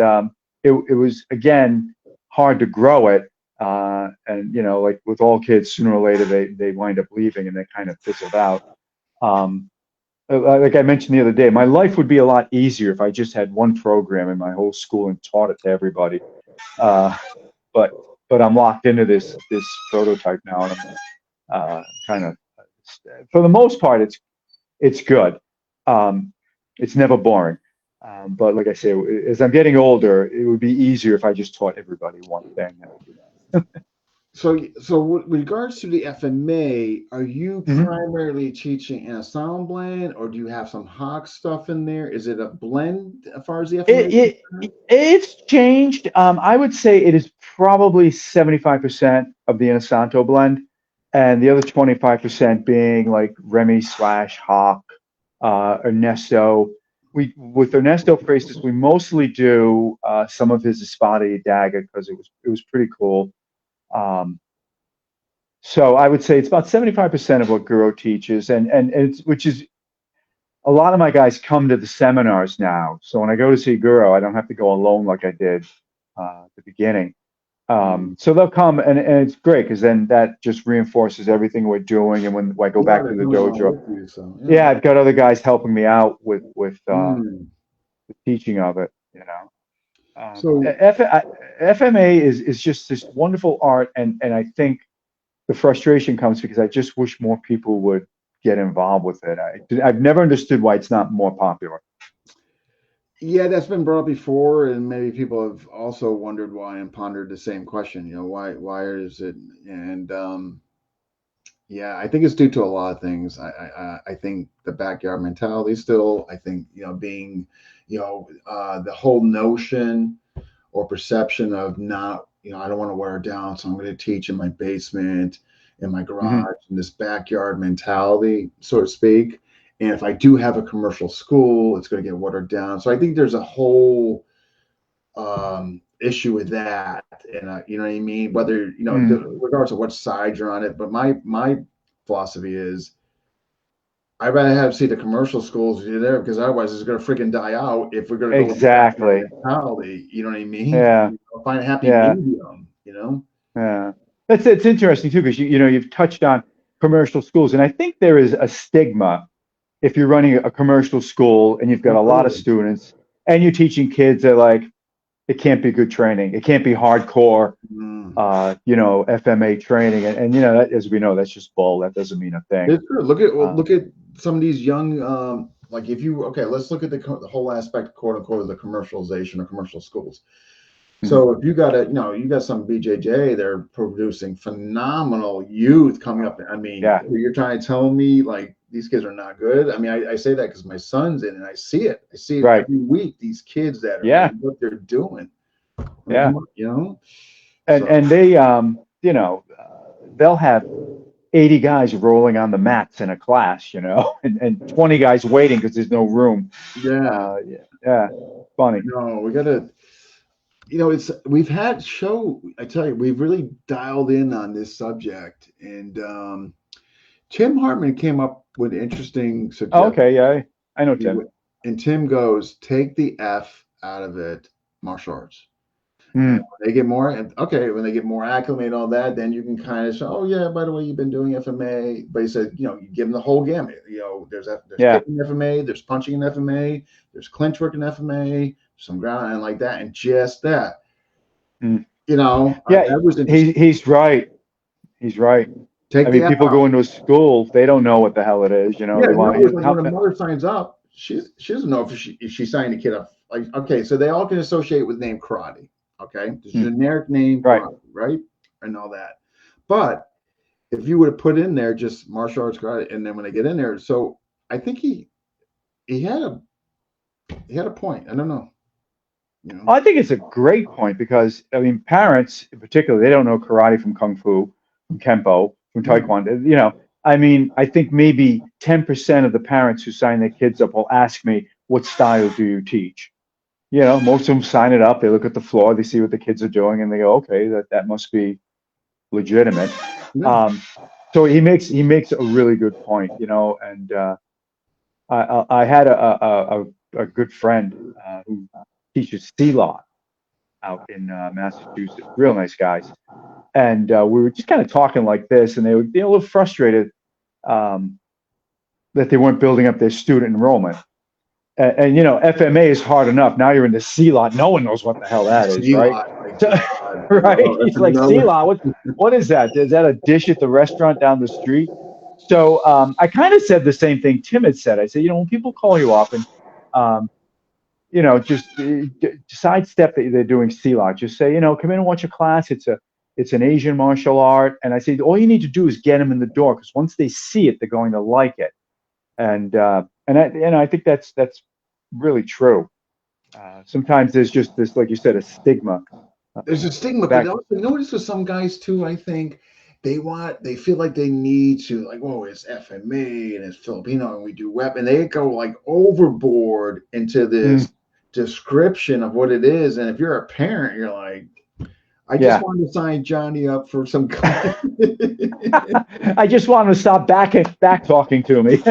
it was, again, hard to grow it. And, like with all kids, sooner or later, they wind up leaving and they kind of fizzled out. Like I mentioned the other day, my life would be a lot easier if I just had one program in my whole school and taught it to everybody. But I'm locked into this prototype now, and I'm kind of, for the most part, it's good. It's never boring. But like I say, as I'm getting older, it would be easier if I just taught everybody one thing. So with regards to the FMA, are you Mhm. primarily teaching in a sound blend, or do you have some Hawk stuff in there? Is it a blend as far as the FMA is concerned? It's changed. I would say it is probably 75% of the Inosanto blend, and the other 25% being like Remy slash Hawk, Ernesto. With Ernesto Freitas, we mostly do some of his Espada Daga because it was pretty cool. So I would say it's about 75% of what Guro teaches, and which is, a lot of my guys come to the seminars now. So when I go to see Guro, I don't have to go alone like I did at the beginning. So they'll come, and it's great because then that just reinforces everything we're doing. And when I go back to the dojo, yeah, I've got other guys helping me out with the teaching of it. So FMA is just this wonderful art, and I think the frustration comes because I just wish more people would get involved with it. I've never understood why it's not more popular. yeah, that's been brought up before, and maybe people have also wondered why and pondered the same question. Why is it? And yeah, I think it's due to a lot of things. I think the backyard mentality still. I think being the whole notion or perception of not, I don't want to wear it down, so I'm going to teach in my basement, in my Hmm. garage, in this backyard mentality, so to speak. And if I do have a commercial school, it's going to get watered down. So I think there's a whole issue with that, and you know what I mean. Whether Mm. regardless of what side you're on it, but my philosophy is I'd rather have see the commercial schools there because otherwise it's going to freaking die out if we're going to go with the backyard Exactly. mentality. You know what I mean? Yeah. Find a happy Yeah. medium. Yeah. It's interesting too because you've touched on commercial schools, and I think there is a stigma if you're running a commercial school and you've got Oh, a lot of totally. students and you're teaching kids that, like, it can't be good training. It can't be hardcore, Mm. FMA training. And as we know, that's just bull. That doesn't mean a thing. It's true. Look at Um, some of these young like if you okay, let's look at the whole aspect, quote unquote, of the commercialization of commercial schools. mhm. So if you got some BJJ, they're producing phenomenal youth coming up. I mean, Yeah. you're trying to tell me like these kids are not good? I mean, I say that because my son's in, and I see it. I see it Right. every week. These kids that are Yeah. what they're doing. I mean, Yeah. come on. And So they, they'll have 80 guys rolling on the mats in a class, and 20 guys waiting because there's no room. yeah, Yeah. Yeah. Funny. no, we gotta. It's we've had show. I tell you, we've really dialed in on this subject, and Tim Hartman came up with an interesting Oh, suggestion. okay. Yeah. I know Tim. And Tim goes, take the F out of it, martial arts. And Mm. when they get more, and okay, when they get more acclimated and all that, then you can kind of say, oh yeah, by the way, you've been doing FMA. But he said, you give them the whole gamut. There's Yeah. kicking FMA, there's punching in FMA, there's clinch work in FMA, some ground and like that, and just that. Mm. That Yeah. was interesting. He's right. He's right. I Take the mean, F people out. go into a school, they don't know what the hell it is. Yeah, They want it's like when a mother signs up, she doesn't know if she signed the kid up. Like, okay, so they all can associate with name karate. Okay, the Mm. generic name Right. karate, right, and all that. But if you would have put in there just martial arts karate, and then when they get in there, so I think he had a point. I don't know. I think it's a great point because, I mean, parents in particular, they don't know karate from kung fu, from kempo, from Mm, taekwondo. I mean, I think maybe 10% of the parents who sign their kids up will ask me, what style do you teach? Most of them sign it up. They look at the floor, they see what the kids are doing, and they go, okay, that must be legitimate. Yeah. So he makes a really good point, and I had a good friend who teaches C-Law out in Massachusetts. Real nice guys, and we were just kind of talking like this, and they were a little frustrated um, that they weren't building up their student enrollment. And FMA is hard enough. Now you're in the C lot. No one knows what the hell that is, right? C-Lot, my So, God. right? No, that's He's like, C another. lot. What is that? Is that a dish at the restaurant down the street? So I kind of said the same thing Tim had said. I said, when people call you up and um, just sidestep that they're doing C lot. Just say, come in and watch a class. It's an Asian martial art, and I say all you need to do is get them in the door, because once they see it, they're going to like it. And I think that's really true. Sometimes there's just this, like you said, a stigma. There's a stigma, but Back, also notice with some guys too, I think they feel like they need to, like, oh, it's FMA and it's Filipino and we do web, and they go like overboard into mm, this description of what it is. And if you're a parent, you're like, I just yeah, wanted to sign Johnny up for some class. I just want to stop back talking to me.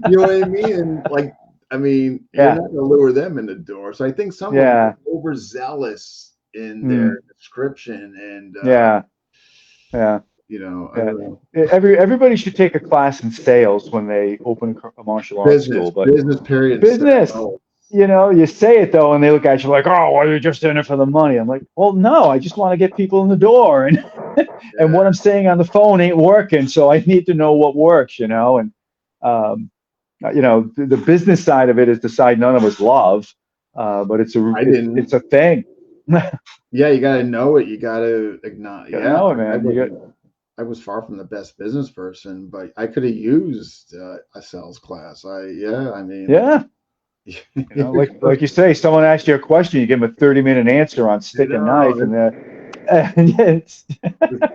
You know what I mean? And like, I mean, you're Yeah, not going to lure them in the door. So I think some of them yeah, are overzealous in mm, their description, and yeah, yeah, I yeah. don't know. Everybody should take a class in sales when they open a martial arts school. But Business period. business, Oh, you say it though, and they look at you like, oh, well, you're just in it for the money. I'm like, well, no, I just want to get people in the door, and yeah. what I'm saying on the phone ain't working, so I need to know what works, and um, the business side of it is the side none of us love, but I didn't. it's a thing. Yeah, you got to know it. You got to acknowledge. Gotta Yeah, know it, I man. was. I was far from the best business person, but I could have used a sales class. I mean, Yeah, like you say, someone asks you a question, you give them a 30-minute answer on you stick and knife, know, and it's,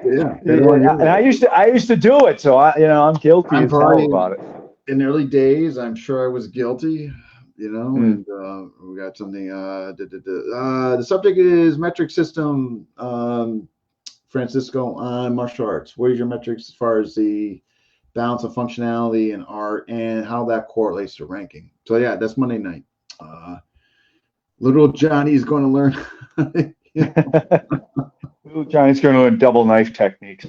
yeah, they don't want to and hear it. I used to do it, so I'm guilty I'm as hell probably about it. in the early days. I'm sure I was guilty, Mm. and we got something. The subject is metric system, Francisco, on martial arts. What is your metrics as far as the balance of functionality and art, and how that correlates to ranking? So yeah, that's Monday night. Uh, Little Johnny's going to learn. Little Johnny's going to learn double knife techniques.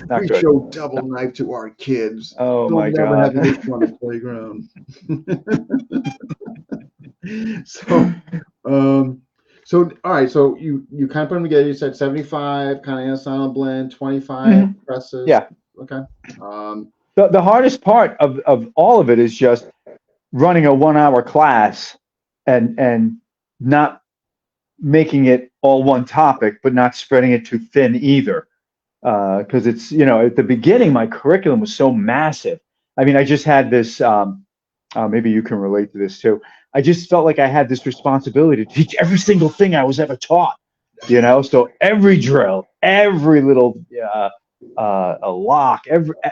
Not We good. show double knife to our kids. Oh They'll my never have an God. issue on the playground. so, um, all right. So you kind of put them together. You said 75 kind of silent blend, 25 Mhm. presses. Yeah. Okay. Um, The hardest part of all of it is just running a 1 hour class and not making it all one topic, but not spreading it too thin either. Because it's, at the beginning, my curriculum was so massive. I mean, I just had this, maybe you can relate to this too. I just felt like I had this responsibility to teach every single thing I was ever taught, so every drill, every little, a lock,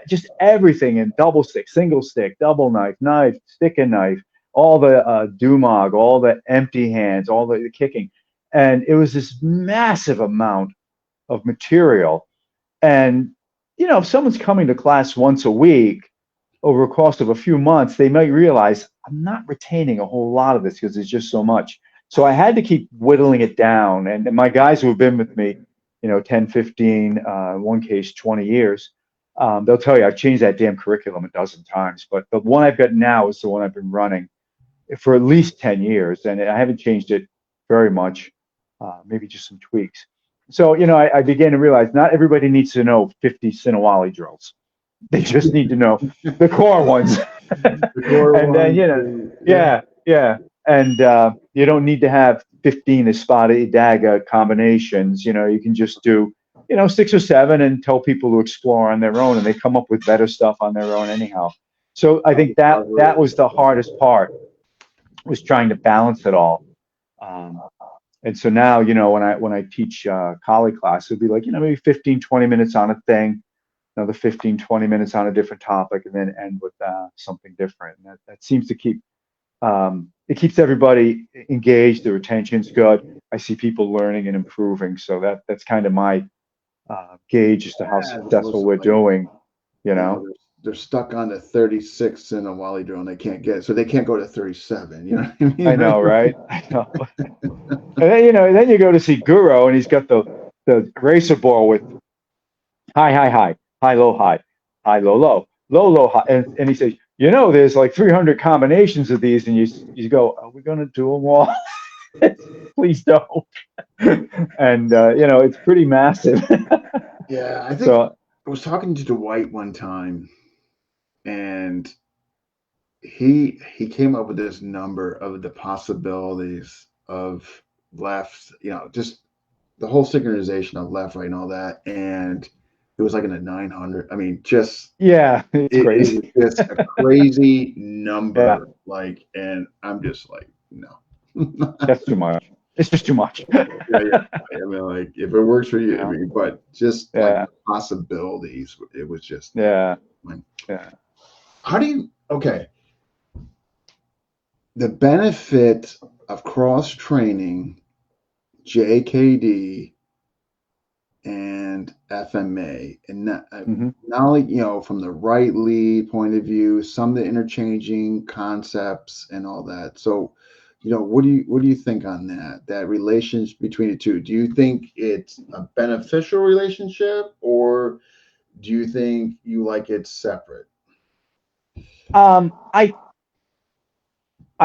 just everything in double stick, single stick, double knife, stick and knife, all the dumog, all the empty hands, all the kicking. And it was this massive amount of material. And, if someone's coming to class once a week over a course of a few months, they might realize I'm not retaining a whole lot of this because there's just so much. So I had to keep whittling it down. And my guys who have been with me, 10, 15, in one case, 20 years, they'll tell you I've changed that damn curriculum a dozen times. But the one I've got now is the one I've been running for at least 10 years. And I haven't changed it very much, maybe just some tweaks. So, I began to realize not everybody needs to know 50 Sinawali drills. They just need to know the core ones. the core And then, one, yeah. And you don't need to have 15 Espada Idaga combinations. You can just do, 6 or 7 and tell people to explore on their own, and they come up with better stuff on their own anyhow. So I think that was the hardest part, was trying to balance it all. Um, and so now, when I teach college class, it'll be like, maybe 15, 20 minutes on a thing, another 15, 20 minutes on a different topic, and then end with something different. And that seems to keep it keeps everybody engaged. The retention's good. I see people learning and improving. So that's kind of my gauge as to how As opposed successful to we're like, doing. You you know, know. they're stuck on the 36 in a Wally drill and they can't get it. So they can't go to 37. You know what I I mean? know, right? I know. And then then you go to see Guro, and he's got the racer ball with high, high, high, high, low, high, high, low, low, low, low, high, and he says, there's like 300 combinations of these, and you go, are we gonna do them all? Please don't. And it's pretty massive. Yeah, I think So, I was talking to Dwight one time, and he came up with this number of the possibilities of left, just the whole synchronization of left, right, and all that, and it was like in the 900. I mean, just yeah, it's it crazy. was just a crazy Yeah, number, like, and I'm just like, no. that's too much. It's just too much. Yeah, yeah. I mean, like, if it works for you, I Yeah, mean, but just like yeah, the possibilities, it was just no. yeah, Like, yeah. how do you, okay, the benefit of cross training JKD and FMA, and Hmm. not only from the right lead point of view, some of the interchanging concepts and all that. So, what do you think on that relationship between the two? Do you think it's a beneficial relationship, or do you think you like it separate? I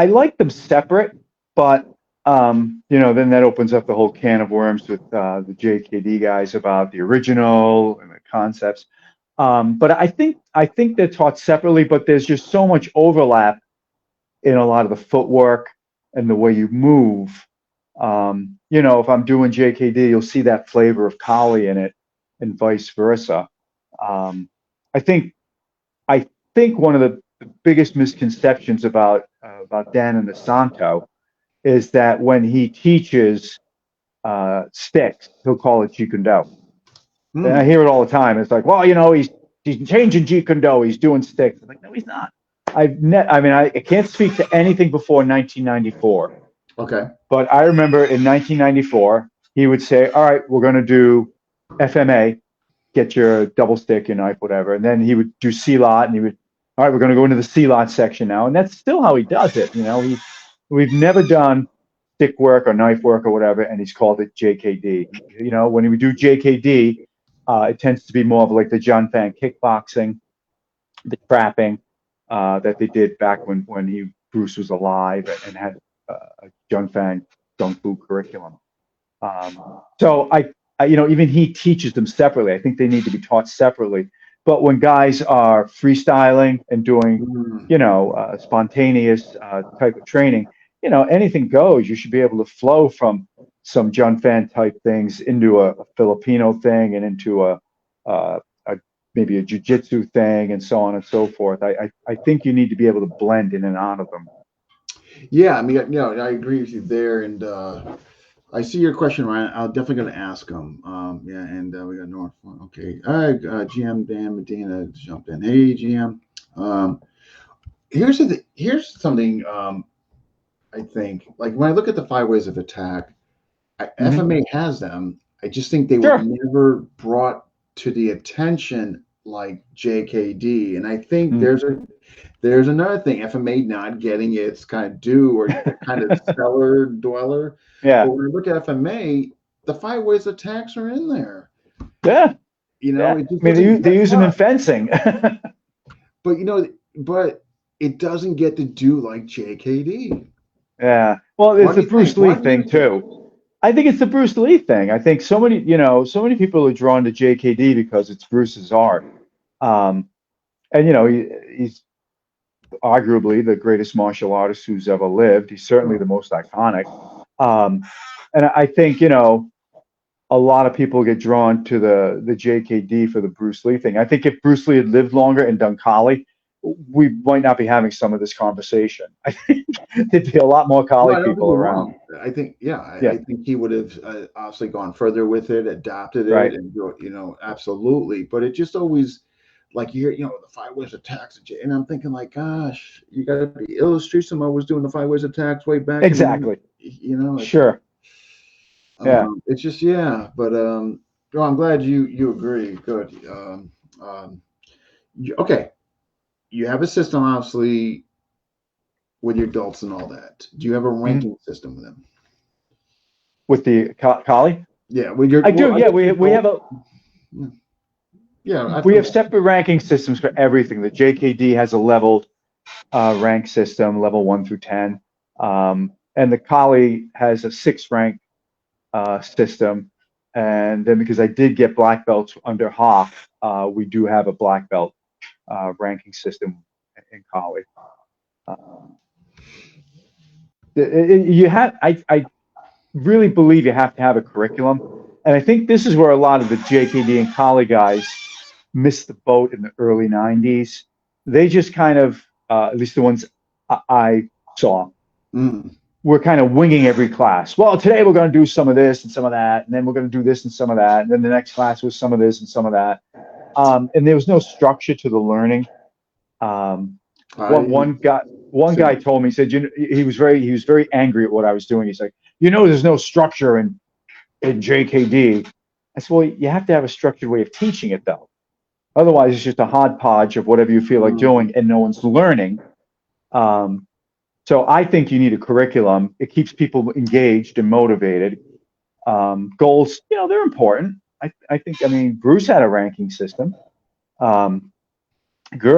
like them separate, but then that opens up the whole can of worms with the JKD guys about the original and the concepts. But I think they're taught separately, but there's just so much overlap in a lot of the footwork and the way you move. If I'm doing JKD, you'll see that flavor of Kali in it, and vice versa. Um, I think I think one of the biggest misconceptions about Dan and the Santo is that when he teaches sticks, he'll call it Jeet Kune Do. And I Hmm. hear it all the time. It's like, well, he's changing Jeet Kune Do. He's doing sticks. I'm like, no, he's not. I mean, I can't speak to anything before 1994, Okay. but I remember in 1994 he would say, "All right, we're going to do FMA, get your double stick, your knife, whatever," and then he would do C lot, and he would, "All right, we're going to go into the C lot section now," and that's still how he does it. We've never done stick work or knife work or whatever, and he's called it JKD. When we do JKD, it tends to be more of like the John Fan kickboxing, the trapping that they did back when Bruce was alive and had a John Fan Kung Fu curriculum. So even he teaches them separately. I think they need to be taught separately. But when guys are freestyling and doing, Hmm. spontaneous type of training, anything goes. You should be able to flow from some John Fan type things into a Filipino thing and into a maybe a jujitsu thing and so on and so forth. I think you need to be able to blend in and out of them. Yeah, I mean, I agree with you there, and I see your question, Ryan. I'm definitely going to ask him. Yeah, and we got North. Okay, all right. GM Dan Medina jumped in. Hey, GM. Um, here's something. I think, like, when I look at the five ways of attack, Hmm. FMA has them. I just think they were Sure. never brought to the attention like JKD, and I think Mm. there's another thing. FMA not getting its kind of due, or kind of stellar dweller. But Yeah. when I look at FMA, the five ways attacks are in there. Yeah. Yeah. It just I mean, doesn't they get use them in touched. fencing. But but it doesn't get to do like JKD. Yeah. Well, What it's do the you think? Bruce Lee What do you thing think? too. I think it's the Bruce Lee thing. I think so many people are drawn to JKD because it's Bruce's art. Um, and he's arguably the greatest martial artist who's ever lived. He's certainly the most iconic. Um, and I think, a lot of people get drawn to the JKD for the Bruce Lee thing. I think if Bruce Lee had lived longer and done Kali, we might not be having some of this conversation. I think there'd be a lot more No, Kali I don't think people you're around. wrong. I think, yeah, I Yeah, think he would have obviously gone further with it, adopted it, right. and absolutely. But it just always, like the 5 ways attacks, and I'm thinking like, gosh, you got to be illustration. Someone was doing the 5 ways attacks way back. Exactly. Sure. Yeah. It's just but well, I'm glad you agree. Good. Okay, you have a system obviously with your adults and all that. Do you have a ranking system with them? With the collie? Yeah, with your. I do. Yeah, we have a. Yeah, we have separate ranking systems for everything. The JKD has a leveled rank system, level 1 through 10, and the collie has a 6 rank system. And then because I did get black belts under Hoff, we do have a black belt ranking system in collie. You have, I really believe you have to have a curriculum, and I think this is where a lot of the JKD and collie guys missed the boat in the early '90s. They just kind of, at least the ones I saw, were kind of winging every class. Well, today we're going to do some of this and some of that, and then we're going to do this and some of that, and then the next class was some of this and some of that, and there was no structure to the learning. One guy told me, he said, he was very angry at what I was doing. He's like, there's no structure in JKD. I said, well, you have to have a structured way of teaching it though. Otherwise, it's just a hodgepodge of whatever you feel like doing, and no one's learning. So I think you need a curriculum. It keeps people engaged and motivated. Goals, they're important. I think, Bruce had a ranking system. Guro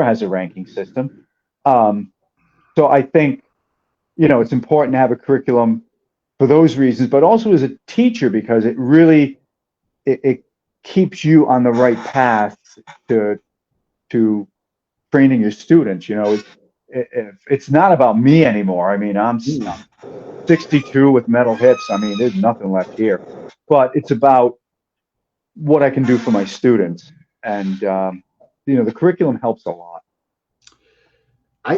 has a ranking system. So I think, it's important to have a curriculum for those reasons, but also as a teacher, because it really, it keeps you on the right path to training your students. It's not about me anymore. I'm 62 with metal hips. There's nothing left here, but it's about what I can do for my students. And, the curriculum helps a lot. I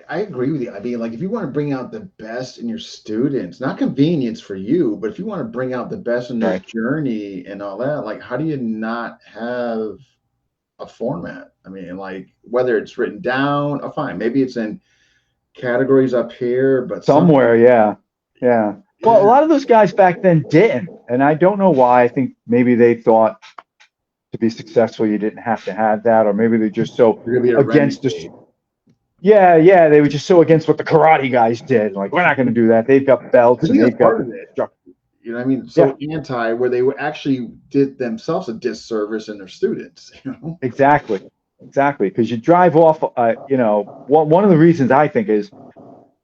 agree with you. Like if you want to bring out the best in your students, not convenience for you, but if you want to bring out the best in their journey and all that, like how do you not have a format? Like whether it's written down, fine, maybe it's in categories up here, but somewhere, yeah. Well, a lot of those guys back then didn't, and I don't know why. I think maybe they thought to be successful you didn't have to have that, or maybe they're just so against the. Yeah, they were just so against what the karate guys did. Like, we're not going to do that. They've got belts and they've got structure. So anti, where they actually did themselves a disservice in their students. Exactly, because you drive off. One of the reasons I think is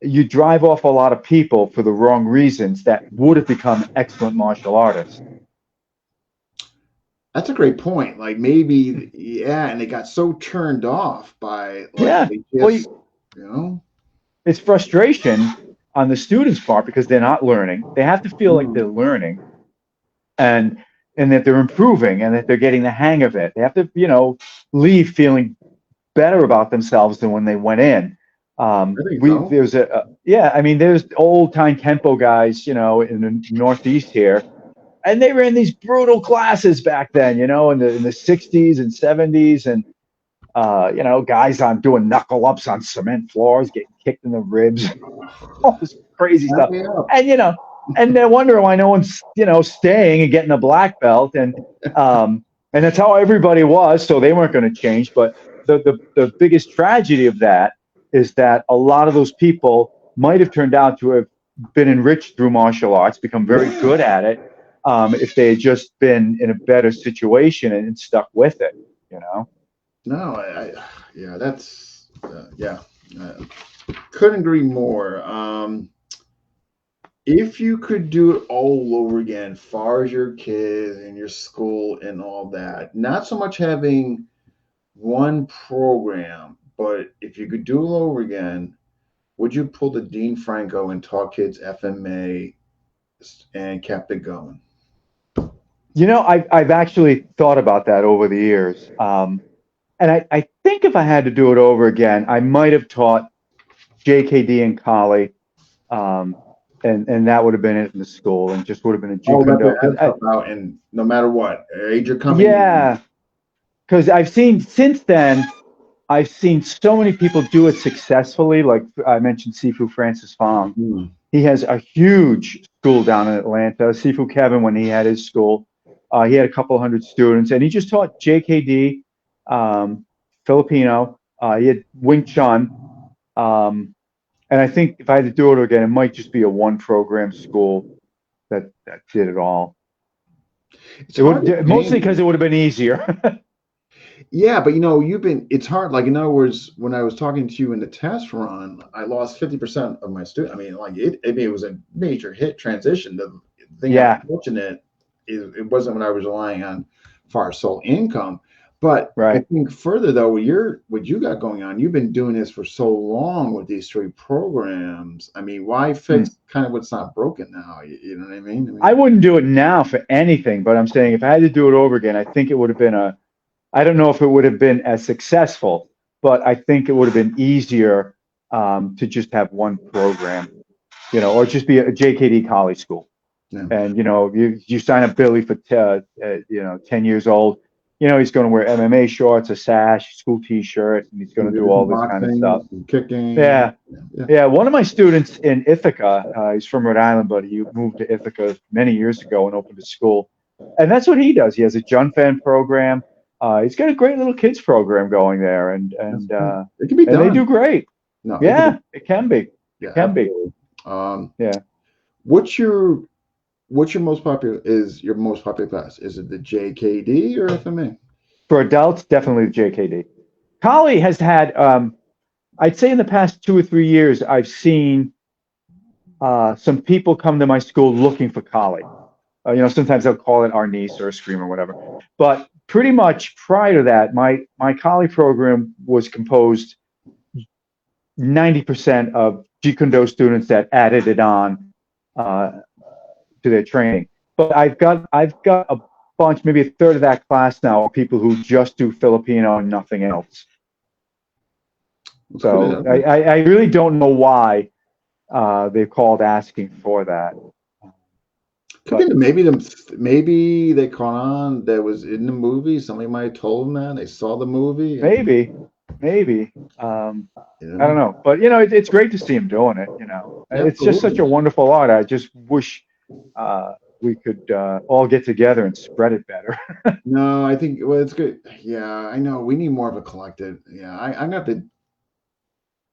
you drive off a lot of people for the wrong reasons that would have become excellent martial artists. That's a great point. Like maybe, and they got so turned off by, it's frustration on the students' part because they're not learning. They have to feel like they're learning, and that they're improving and that they're getting the hang of it. They have to, leave feeling better about themselves than when they went in. There's there's old time Kempo guys, in the Northeast here. And they ran these brutal classes back then, in the 60s and 70s, and guys on doing knuckle ups on cement floors, getting kicked in the ribs, all this crazy stuff. And and they're wondering why no one's staying and getting a black belt, and that's how everybody was. So they weren't going to change. But the biggest tragedy of that is that a lot of those people might have turned out to have been enriched through martial arts, become very good at it. If they had just been in a better situation and stuck with it, No, that's couldn't agree more. If you could do it all over again, far as your kids and your school and all that, not so much having one program, but if you could do it all over again, would you pull the Dean Franco and taught kids FMA and kept it going? I've actually thought about that over the years. And I think if I had to do it over again, I might have taught JKD and collie, and that would have been it in the school, and just would have been a Jeet Kune Do. And no matter what age you're coming. Yeah, because I've seen since then, I've seen so many people do it successfully. Like I mentioned, Sifu Francis Fong. Hmm. He has a huge school down in Atlanta. Sifu Kevin, when he had his school, he had a couple hundred students, and he just taught JKD, Filipino. He had Wing Chun, and I think if I had to do it again, it might just be a one program school that did it all. It's It hard to would mostly name. because it would have been easier. Yeah, but it's hard. Like, in other words, when I was talking to you in the test run, I lost 50% of my student. I mean, like it was a major hit transition. The thing that was Yeah, fortunate is it wasn't when I was relying on far sole income. But I right. think further though, what you got going on, you've been doing this for so long with these three programs. I mean, why Hmm. fix kind of what's not broken now? You know what I mean? I I mean, wouldn't do it now for anything, but I'm saying if I had to do it over again, I think it would have been I don't know if it would have been as successful, but I think it would have been easier to just have one program, or just be a JKD college school. yeah. And you sign up Billy for 10 years old. He's going to wear MMA shorts, a sash, school T-shirt, and he's going You to do do all some this kind of boxing, stuff. some kicking. Yeah, Yeah. yeah. One of my students in Ithaca, he's from Rhode Island, but he moved to Ithaca many years ago and opened a school, and that's what he does. He has a Jun Fan program. He's got a great little kids program going there, and That's and cool. uh, It can be and they do done. great. No, it can be. Yeah, it can be. Yeah, It can be. absolutely. Um, Yeah. what's your your most popular class? Is it the JKD or FMA? For adults, definitely the JKD. Collie has had, I'd say in the past 2 or 3 years, I've seen some people come to my school looking for Collie. Sometimes they'll call it our niece or a scream or whatever. But pretty much prior to that, my Collie program was composed 90% of Jeet Kune Do students that added it on uh, to their training. But I've got a bunch, maybe a third of that class now, of people who just do Filipino and nothing else. That's good. So Okay. I really don't know why they called asking for that. Could be But maybe they caught on that was in the movie. Somebody might have told them that they saw the movie, and maybe. you I don't know, know. But it's great to see him doing it. It's just such absolutely. a wonderful art. I just wish we could all get together and spread it better. No, I think it's good. Yeah, I know we need more of a collective. Yeah, I'm gonna have to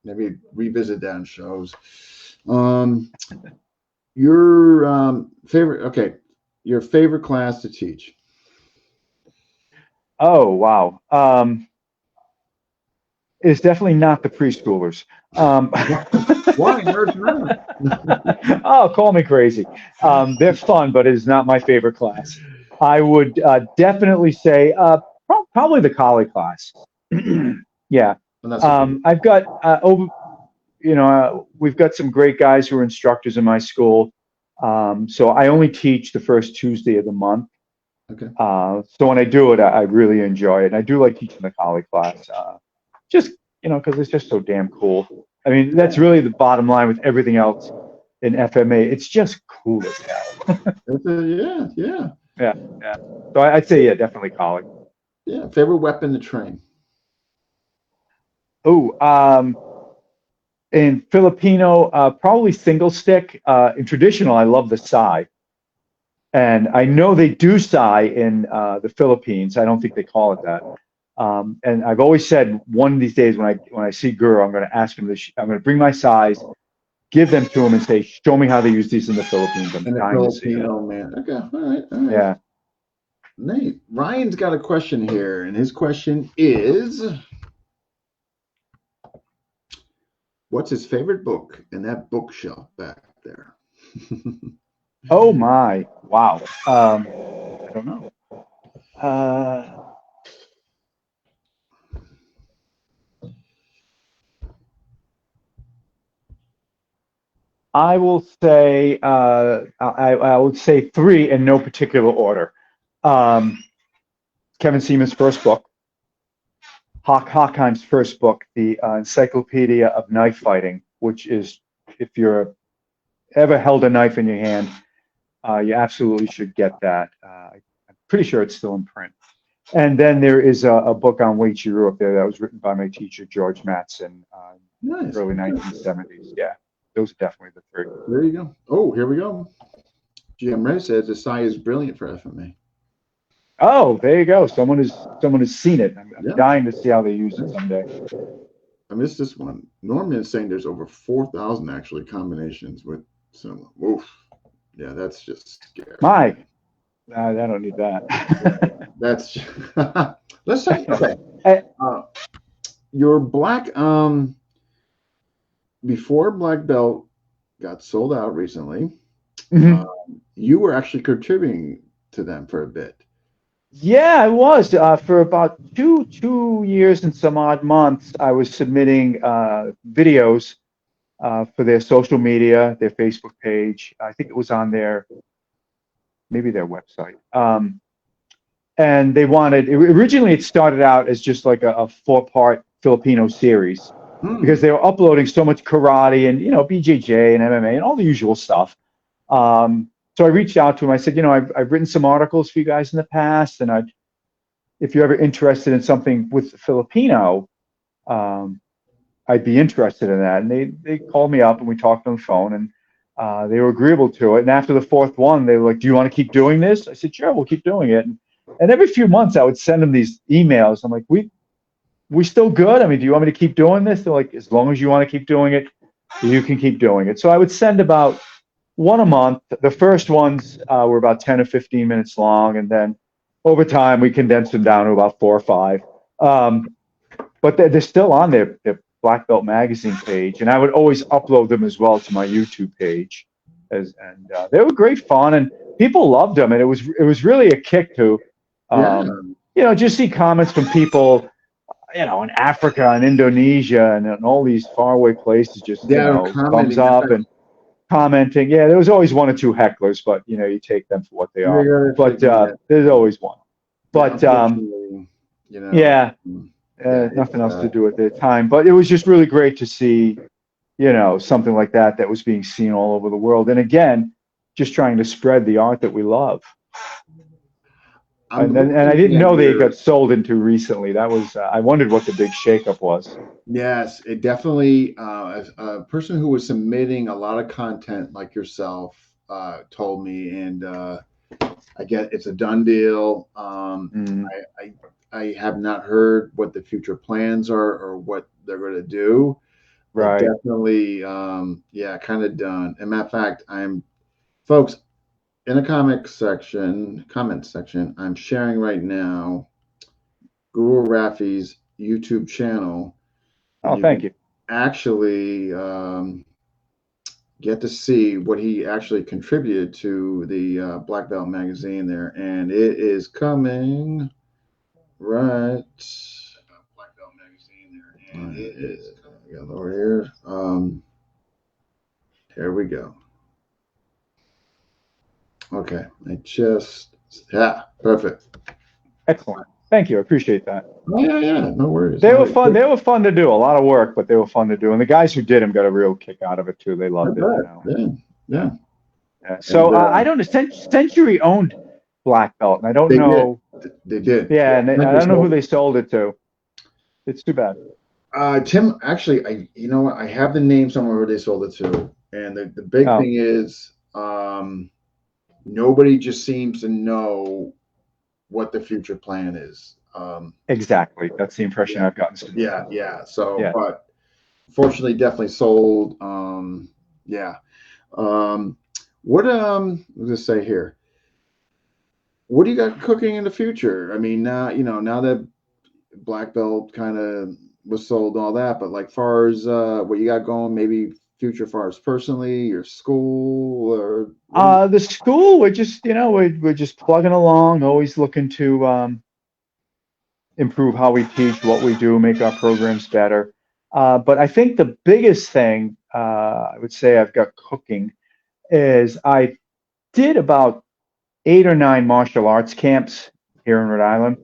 maybe revisit that in shows. Um, your favorite, okay, your favorite class to teach. Oh wow. It's definitely not the preschoolers. Um, Why? Nerd not. oh, call me crazy. They're fun, but it is not my favorite class. I would definitely say probably the collie class. Yeah. And that's okay. I've got we've got some great guys who are instructors in my school. So I only teach the first Tuesday of the month. Okay. So when I do it, I really enjoy it. And I do like teaching the collie class, just because it's just so damn cool. I mean, that's really the bottom line with everything else in FMA. It's just cool as hell. Yeah, yeah, Yeah, yeah. So I'd say, yeah, definitely collie. yeah. Favorite weapon to train. Oh, in Filipino, probably single stick. In traditional, I love the sai. And I know they do sai in the Philippines. I don't think they call it that. And I've always said one of these days when I see Guro, I'm going to ask him this. I'm going to bring my sais, give them to him, and say, "Show me how they use these in the Philippines." I'm And a dying to see it. Filipino man. Okay, all right, all right. Yeah. Nate, Ryan's got a question here, and his question is, what's his favorite book in that bookshelf back there? Oh my! Wow. I don't know. Uh, I will say I would say three in no particular order. Um, Kevin Seaman's first book, Hockheim's first book, the Encyclopedia of Knife Fighting, which is, if you're ever held a knife in your hand, you absolutely should get that. I'm pretty sure it's still in print. And then there is a book on Wei Chi up there that was written by my teacher, George Matson, Nice. early 1970s. Yeah, those are definitely the three. There you go. Oh, here we go. GM Ray says the Psy is brilliant for FMA. Oh, there you go. Someone has seen it. I'm Yeah. dying to see how they use it someday. I missed this one. Norman is saying there's over 4,000 actually combinations with some. Oof. Yeah, that's just scary. Mike, I don't need that. That's let's say okay. Hey, Your black before black belt got sold out recently. mhm. You were actually contributing to them for a bit. Yeah, I was for about two years and some odd months. I was submitting videos for their social media, their Facebook page. I think it was on maybe their website. And they wanted originally it started out as just like a 4-part Filipino series because they were uploading so much karate and BJJ and MMA and all the usual stuff. So I reached out to him. I said, I've written some articles for you guys in the past, and if you're ever interested in something with the Filipino, I'd be interested in that. And they called me up and we talked on the phone, and they were agreeable to it. And after the fourth one, they were like, "Do you want to keep doing this?" I said, "Sure, we'll keep doing it." And every few months, I would send them these emails. I'm like, "We still good? I mean, do you want me to keep doing this?" They're like, "As long as you want to keep doing it, you can keep doing it." So I would send about one a month. The first ones were about 10 or 15 minutes long, and then over time we condensed them down to about 4 or 5. But they're still on their Black Belt Magazine page, and I would always upload them as well to my YouTube page. And they were great fun, and people loved them, and it was really a kick to, just see comments from people, in Africa and Indonesia and all these faraway places, just thumbs up and commenting. Yeah, there was always one or two hecklers, but you take them for what they are. But there's always one. But nothing else to do at the time. But it was just really great to see, something like that was being seen all over the world. And again, just trying to spread the art that we love. And I didn't know they got sold into recently. That was I wondered what the big shakeup was. Yes, it definitely. As a person who was submitting a lot of content like yourself told me, and I get it's a done deal. I have not heard what the future plans are or what they're going to do. Right. But definitely, kind of done. And matter of fact, folks. In the comment section, I'm sharing right now Guro Raffy's YouTube channel. Oh, thank you. Actually, get to see what he actually contributed to the Black Belt magazine there, and it is coming right. Black Belt magazine there, and it is coming. I got over here. Here we go. Okay, perfect. Excellent. Thank you. I appreciate that. Oh, yeah, no worries. They were fun. They were fun to do. A lot of work, but they were fun to do. And the guys who did them got a real kick out of it too. They loved it. Yeah. So I don't know. Century owned Black Belt, and I don't know. They did. Yeah, and I don't know who they sold it to. It's too bad. Tim, actually, I have the name somewhere where they sold it to, and the big thing is. Nobody just seems to know what the future plan is. Exactly. That's the impression I've gotten. Yeah. So, but fortunately, definitely sold. What let's say here. What do you got cooking in the future? I mean, now that Black Belt kind of was sold and all that, but like far as what you got going, maybe future far as personally, your school or the school, we're just we're just plugging along, always looking to improve how we teach, what we do, make our programs better. But I think the biggest thing I would say I've got cooking is I did about 8 or 9 martial arts camps here in Rhode Island,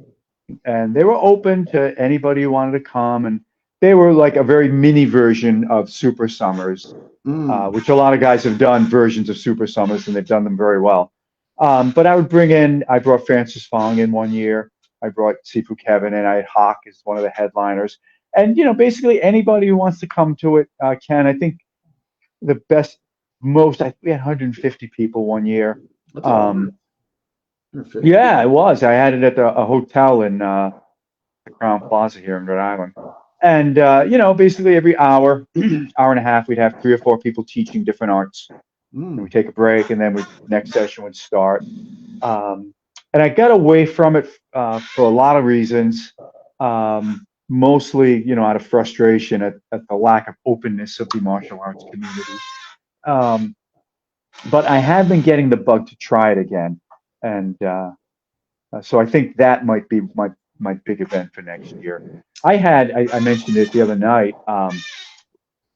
and they were open to anybody who wanted to come, and they were like a very mini version of Super Summers, which a lot of guys have done versions of Super Summers, and they've done them very well. But I brought Francis Fong in one year. I brought Sifu Kevin, and I had Hawk as one of the headliners. And basically anybody who wants to come to it can. I think the best, we had 150 people one year. That's all right. Yeah, it was. I had it at a hotel in the Crown Plaza here in Rhode Island. And basically every hour, hour and a half, we'd have 3 or 4 people teaching different arts. And we take a break, and then next session would start. And I got away from it for a lot of reasons. Mostly, out of frustration at the lack of openness of the martial arts community. But I have been getting the bug to try it again, and so I think that might be my big event for next year. I mentioned it the other night.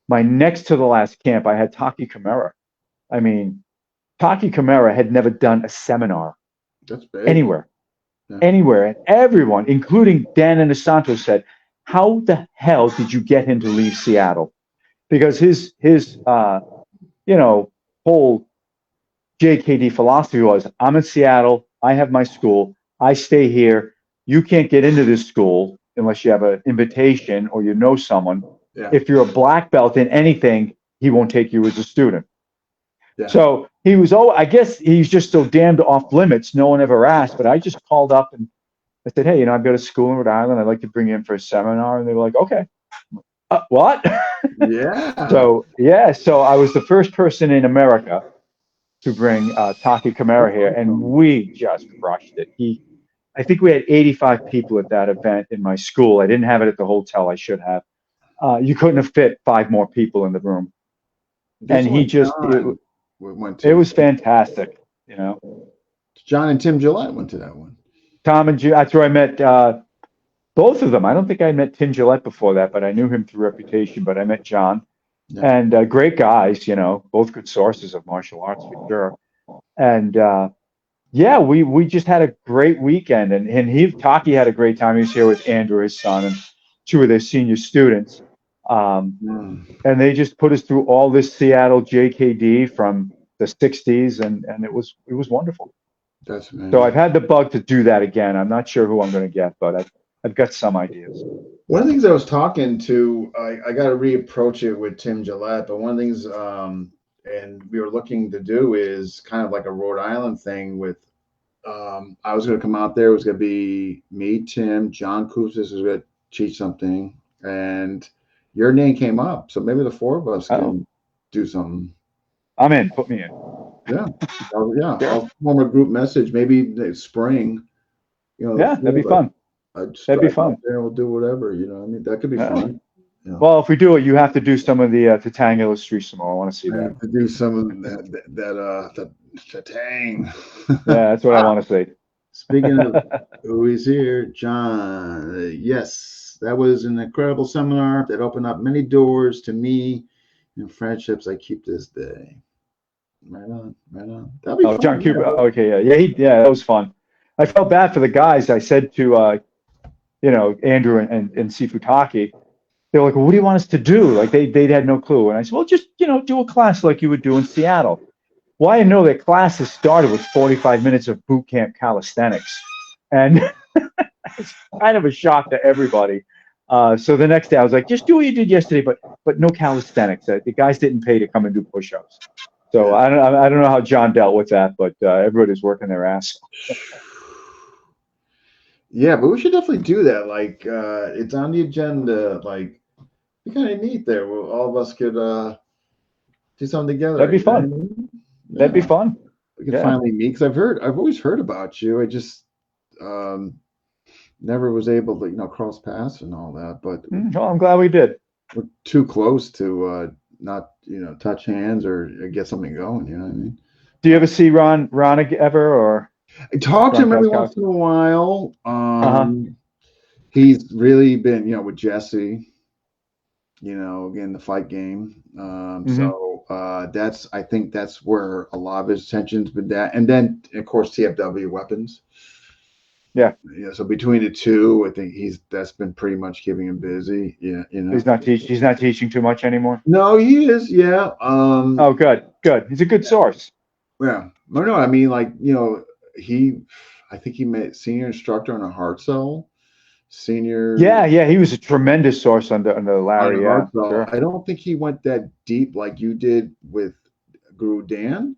My next to the last camp, I had Taki Kamara. I mean, Taki Kamara had never done a seminar anywhere. Yeah. Anywhere, and everyone, including Dan and Asanto, said, "How the hell did you get him to leave Seattle?" Because his whole JKD philosophy was, "I'm in Seattle. I have my school. I stay here. You can't get into this school unless you have an invitation or you know someone. Yeah. If you're a black belt in anything, he won't take you as a student." Yeah. So he was, I guess he's just so damned off limits. No one ever asked, but I just called up and I said, "Hey, I've got a school in Rhode Island. I'd like to bring you in for a seminar." And they were like, "Okay." What? Yeah. So I was the first person in America to bring Taki Kamara here, and we just crushed it. I think we had 85 people at that event in my school. I didn't have it at the hotel. I should have. You couldn't have fit 5 more people in the room. And he just, it was fantastic, John and Tim Gillette went to that one. Tom and that's where I met both of them. I don't think I met Tim Gillette before that, but I knew him through reputation. But I met John, and great guys, both good sources of martial arts for sure. And we just had a great weekend, and Taki had a great time. He was here with Andrew, his son, and 2 of their senior students. And they just put us through all this Seattle JKD from the 60s, and it was wonderful. That's amazing. So I've had the bug to do that again. I'm not sure who I'm going to get, but I've got some ideas. One of the things I was talking to, I got to reapproach it with Tim Gillette, but one of the things, and we were looking to do is kind of like a Rhode Island thing with, I was going to come out there. It was going to be me, Tim, John Koufis was going to teach something, and your name came up. So maybe the 4 of us can do something. I'm in. Put me in. Yeah. I'll form a group message, maybe next spring. That'd be fun. That'd be fun. There, we'll do whatever. That could be fun. Yeah. Well, if we do it, you have to do some of the Tatangula Street-Sumo. I want to see that. Have to do some of that Tatang. Yeah, that's what I want to see. Speaking of who is here, John. Yes, that was an incredible seminar that opened up many doors to me and friendships I keep this day. Right on. That'd be fun. John Cuba. Okay, yeah, that was fun. I felt bad for the guys. I said to Andrew and Sifu Taki, they were like, "Well, what do you want us to do?" Like they had no clue. And I said, "Well, just do a class like you would do in Seattle." Well, I know that classes started with 45 minutes of boot camp calisthenics, and it's kind of a shock to everybody. So the next day I was like, "Just do what you did yesterday, but no calisthenics." The guys didn't pay to come and do push-ups. So I don't know how John dealt with that, but everybody's working their ass. Yeah, but we should definitely do that. Like, it's on the agenda. Like, be kind of neat there. Where all of us could do something together. That'd be fun. Yeah. That'd be fun. We could finally meet, because I've always heard about you. I just never was able to cross paths and all that. But well, I'm glad we did. We're too close to not touch hands or get something going. You know what I mean? Do you ever see Ron ever, or? I talk to him every once in a while. He's really been, with Jesse, again, the fight game. So I think that's where a lot of his attention's been at. And then, of course, TFW weapons. Yeah. Yeah. So between the two, I think that's been pretty much keeping him busy. Yeah. He's not teaching too much anymore. No, he is. Yeah. Good. He's a good source. Yeah. No. I mean, I think he made senior instructor on a hard sell. Senior Yeah, he was a tremendous source under on a Larry. Yeah, hard sell. sure. I don't think he went that deep like you did with Guru Dan.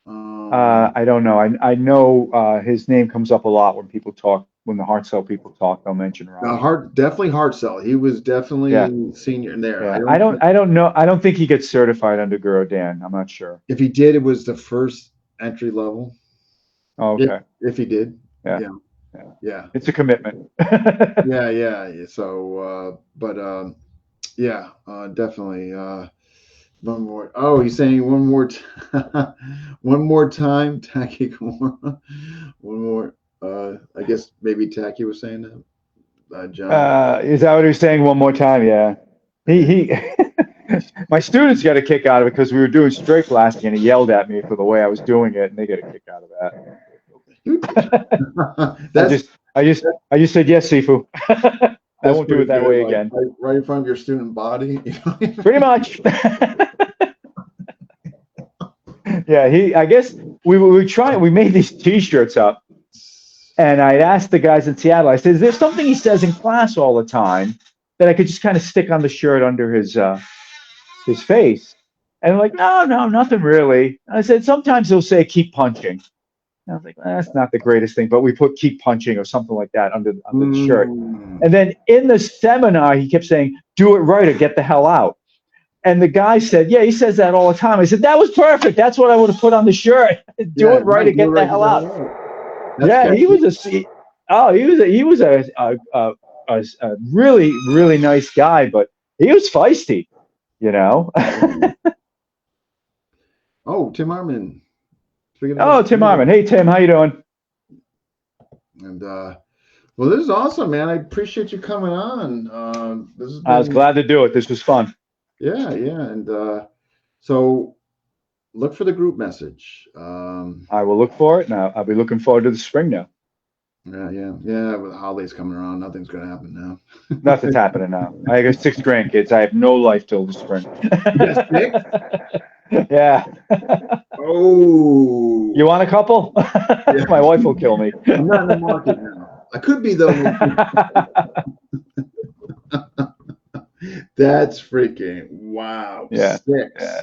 I don't know. I know his name comes up a lot when people talk, when the hard sell people talk, they'll mention Robbie. Definitely hard sell. He was Yeah, definitely senior in there. yeah. I don't know. I don't think he gets certified under Guro Dan. I'm not sure. If he did, it was the first entry level. Oh, If okay. if he did, Yeah, yeah, yeah. yeah, It's a commitment. yeah. So, but yeah, definitely. One more. Oh, he's saying one more, one more time, Tacky. One more. I guess maybe Tacky was saying that. John. Is that what he's saying? One more time? Yeah. He my students got a kick out of it because we were doing straight blasting and he yelled at me for the way I was doing it, and they get a kick out of that. That's I just said yes, Sifu. I won't do it that way like, again. right in front of your student body. Pretty much. Yeah, I guess we were trying. We made these T-shirts up, and I asked the guys in Seattle. I said, "Is there something he says in class all the time that I could just kind of stick on the shirt under his face?" And they're like, "No, nothing really." I said, "Sometimes he'll say keep punching." And I was like, "That's not the greatest thing," but we put keep punching or something like that under the shirt. And then in the seminar, he kept saying, "Do it right or get the hell out." And the guy said, "Yeah, he says that all the time." I said, "That was perfect. That's what I would have put on the shirt. Do it right or get the hell out." Yeah, he was a really, really nice guy, but he was feisty, you know. Oh, Tim Arman. Oh, Tim Arman. Hey, Tim, how you doing? And well, this is awesome, man. I appreciate you coming on. This has been, I was glad to do it. This was fun. Yeah, and so look for the group message. I will look for it now. I'll be looking forward to the spring now. Yeah. With the holidays coming around, nothing's gonna happen now. Nothing's happening now. I got 6 grandkids. I have no life till the spring. You got 6? Yeah. Oh. You want a couple? Yeah. My wife will kill me. I'm not in the market now. I could be though. That's freaking wow. Yeah. 6. Yeah.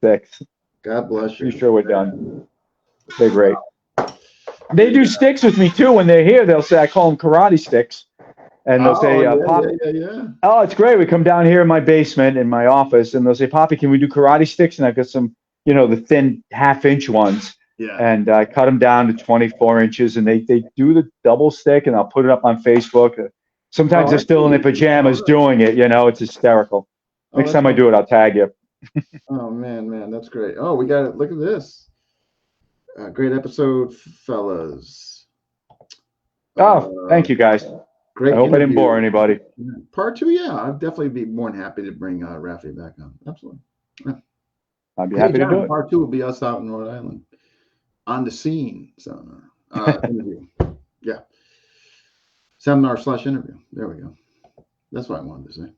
6. God bless you. Pretty sure we're done. They're great. They do sticks with me too. When they're here, they'll say, I call them karate sticks. And they'll say, Pop. Yeah. Oh, it's great. We come down here in my basement, in my office, and they'll say, Poppy, can we do karate sticks? And I've got some, the thin half-inch ones. Yeah. And I cut them down to 24 inches, and they do the double stick, and I'll put it up on Facebook. Sometimes they're still in their pajamas doing it. It's hysterical. Next time I do it, I'll tag you. Oh, man, that's great. Oh, we got it. Look at this. Great episode, fellas. Thank you, guys. Great. I hope I didn't bore anybody. Part 2, yeah. I'd definitely be more than happy to bring Raffy back on. Absolutely. Yeah. I'd be happy to do it. Part 2 will be us out in Rhode Island on the scene seminar. Interview. Yeah. Seminar/interview. There we go. That's what I wanted to say.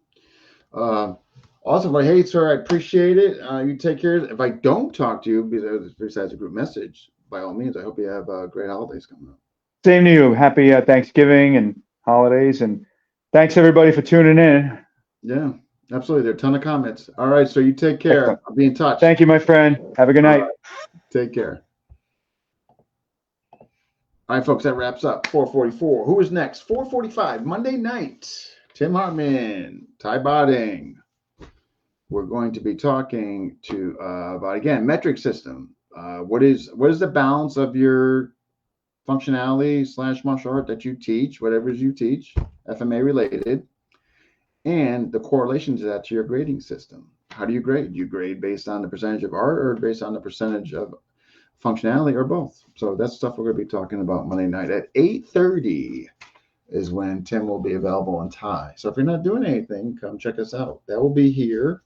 Awesome. Well, hey, sir, I appreciate it. You take care. If I don't talk to you, besides a group message, by all means, I hope you have great holidays coming up. Same to you. Happy Thanksgiving and holidays. And thanks, everybody, for tuning in. Yeah, absolutely. There are a ton of comments. All right, so you take care. Excellent. I'll be in touch. Thank you, my friend. Have a good night. Right. Take care. All right, folks, that wraps up 444. Who is next? 445, Monday night. Tim Hartman, Ty Botting. We're going to be talking to about, again, metric system. What is the balance of your functionality / martial art that you teach, whatever you teach, FMA related, and the correlation to that to your grading system. How do you grade? Do you grade based on the percentage of art or based on the percentage of functionality or both? So that's stuff we're going to be talking about Monday night at 8:30 is when Tim will be available and Ty. So if you're not doing anything, come check us out. That will be here,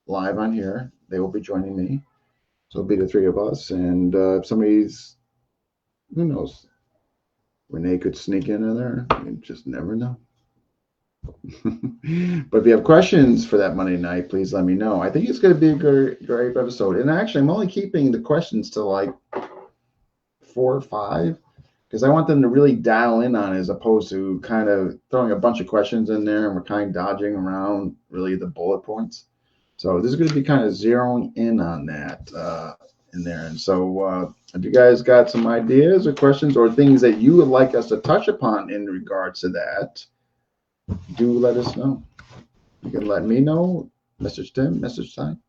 live on here. They will be joining me. So it'll be the 3 of us. And if somebody's, who knows, Renee could sneak in there. You just never know. But if you have questions for that Monday night, please let me know. I think it's going to be a great episode. And actually, I'm only keeping the questions to like 4 or 5. because I want them to really dial in on it as opposed to kind of throwing a bunch of questions in there and we're kind of dodging around really the bullet points. So this is going to be kind of zeroing in on that in there. And so if you guys got some ideas or questions or things that you would like us to touch upon in regards to that, do let us know. You can let me know, message Tim, message time.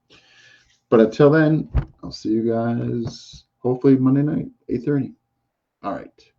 But until then, I'll see you guys hopefully Monday night, 8:30. All right.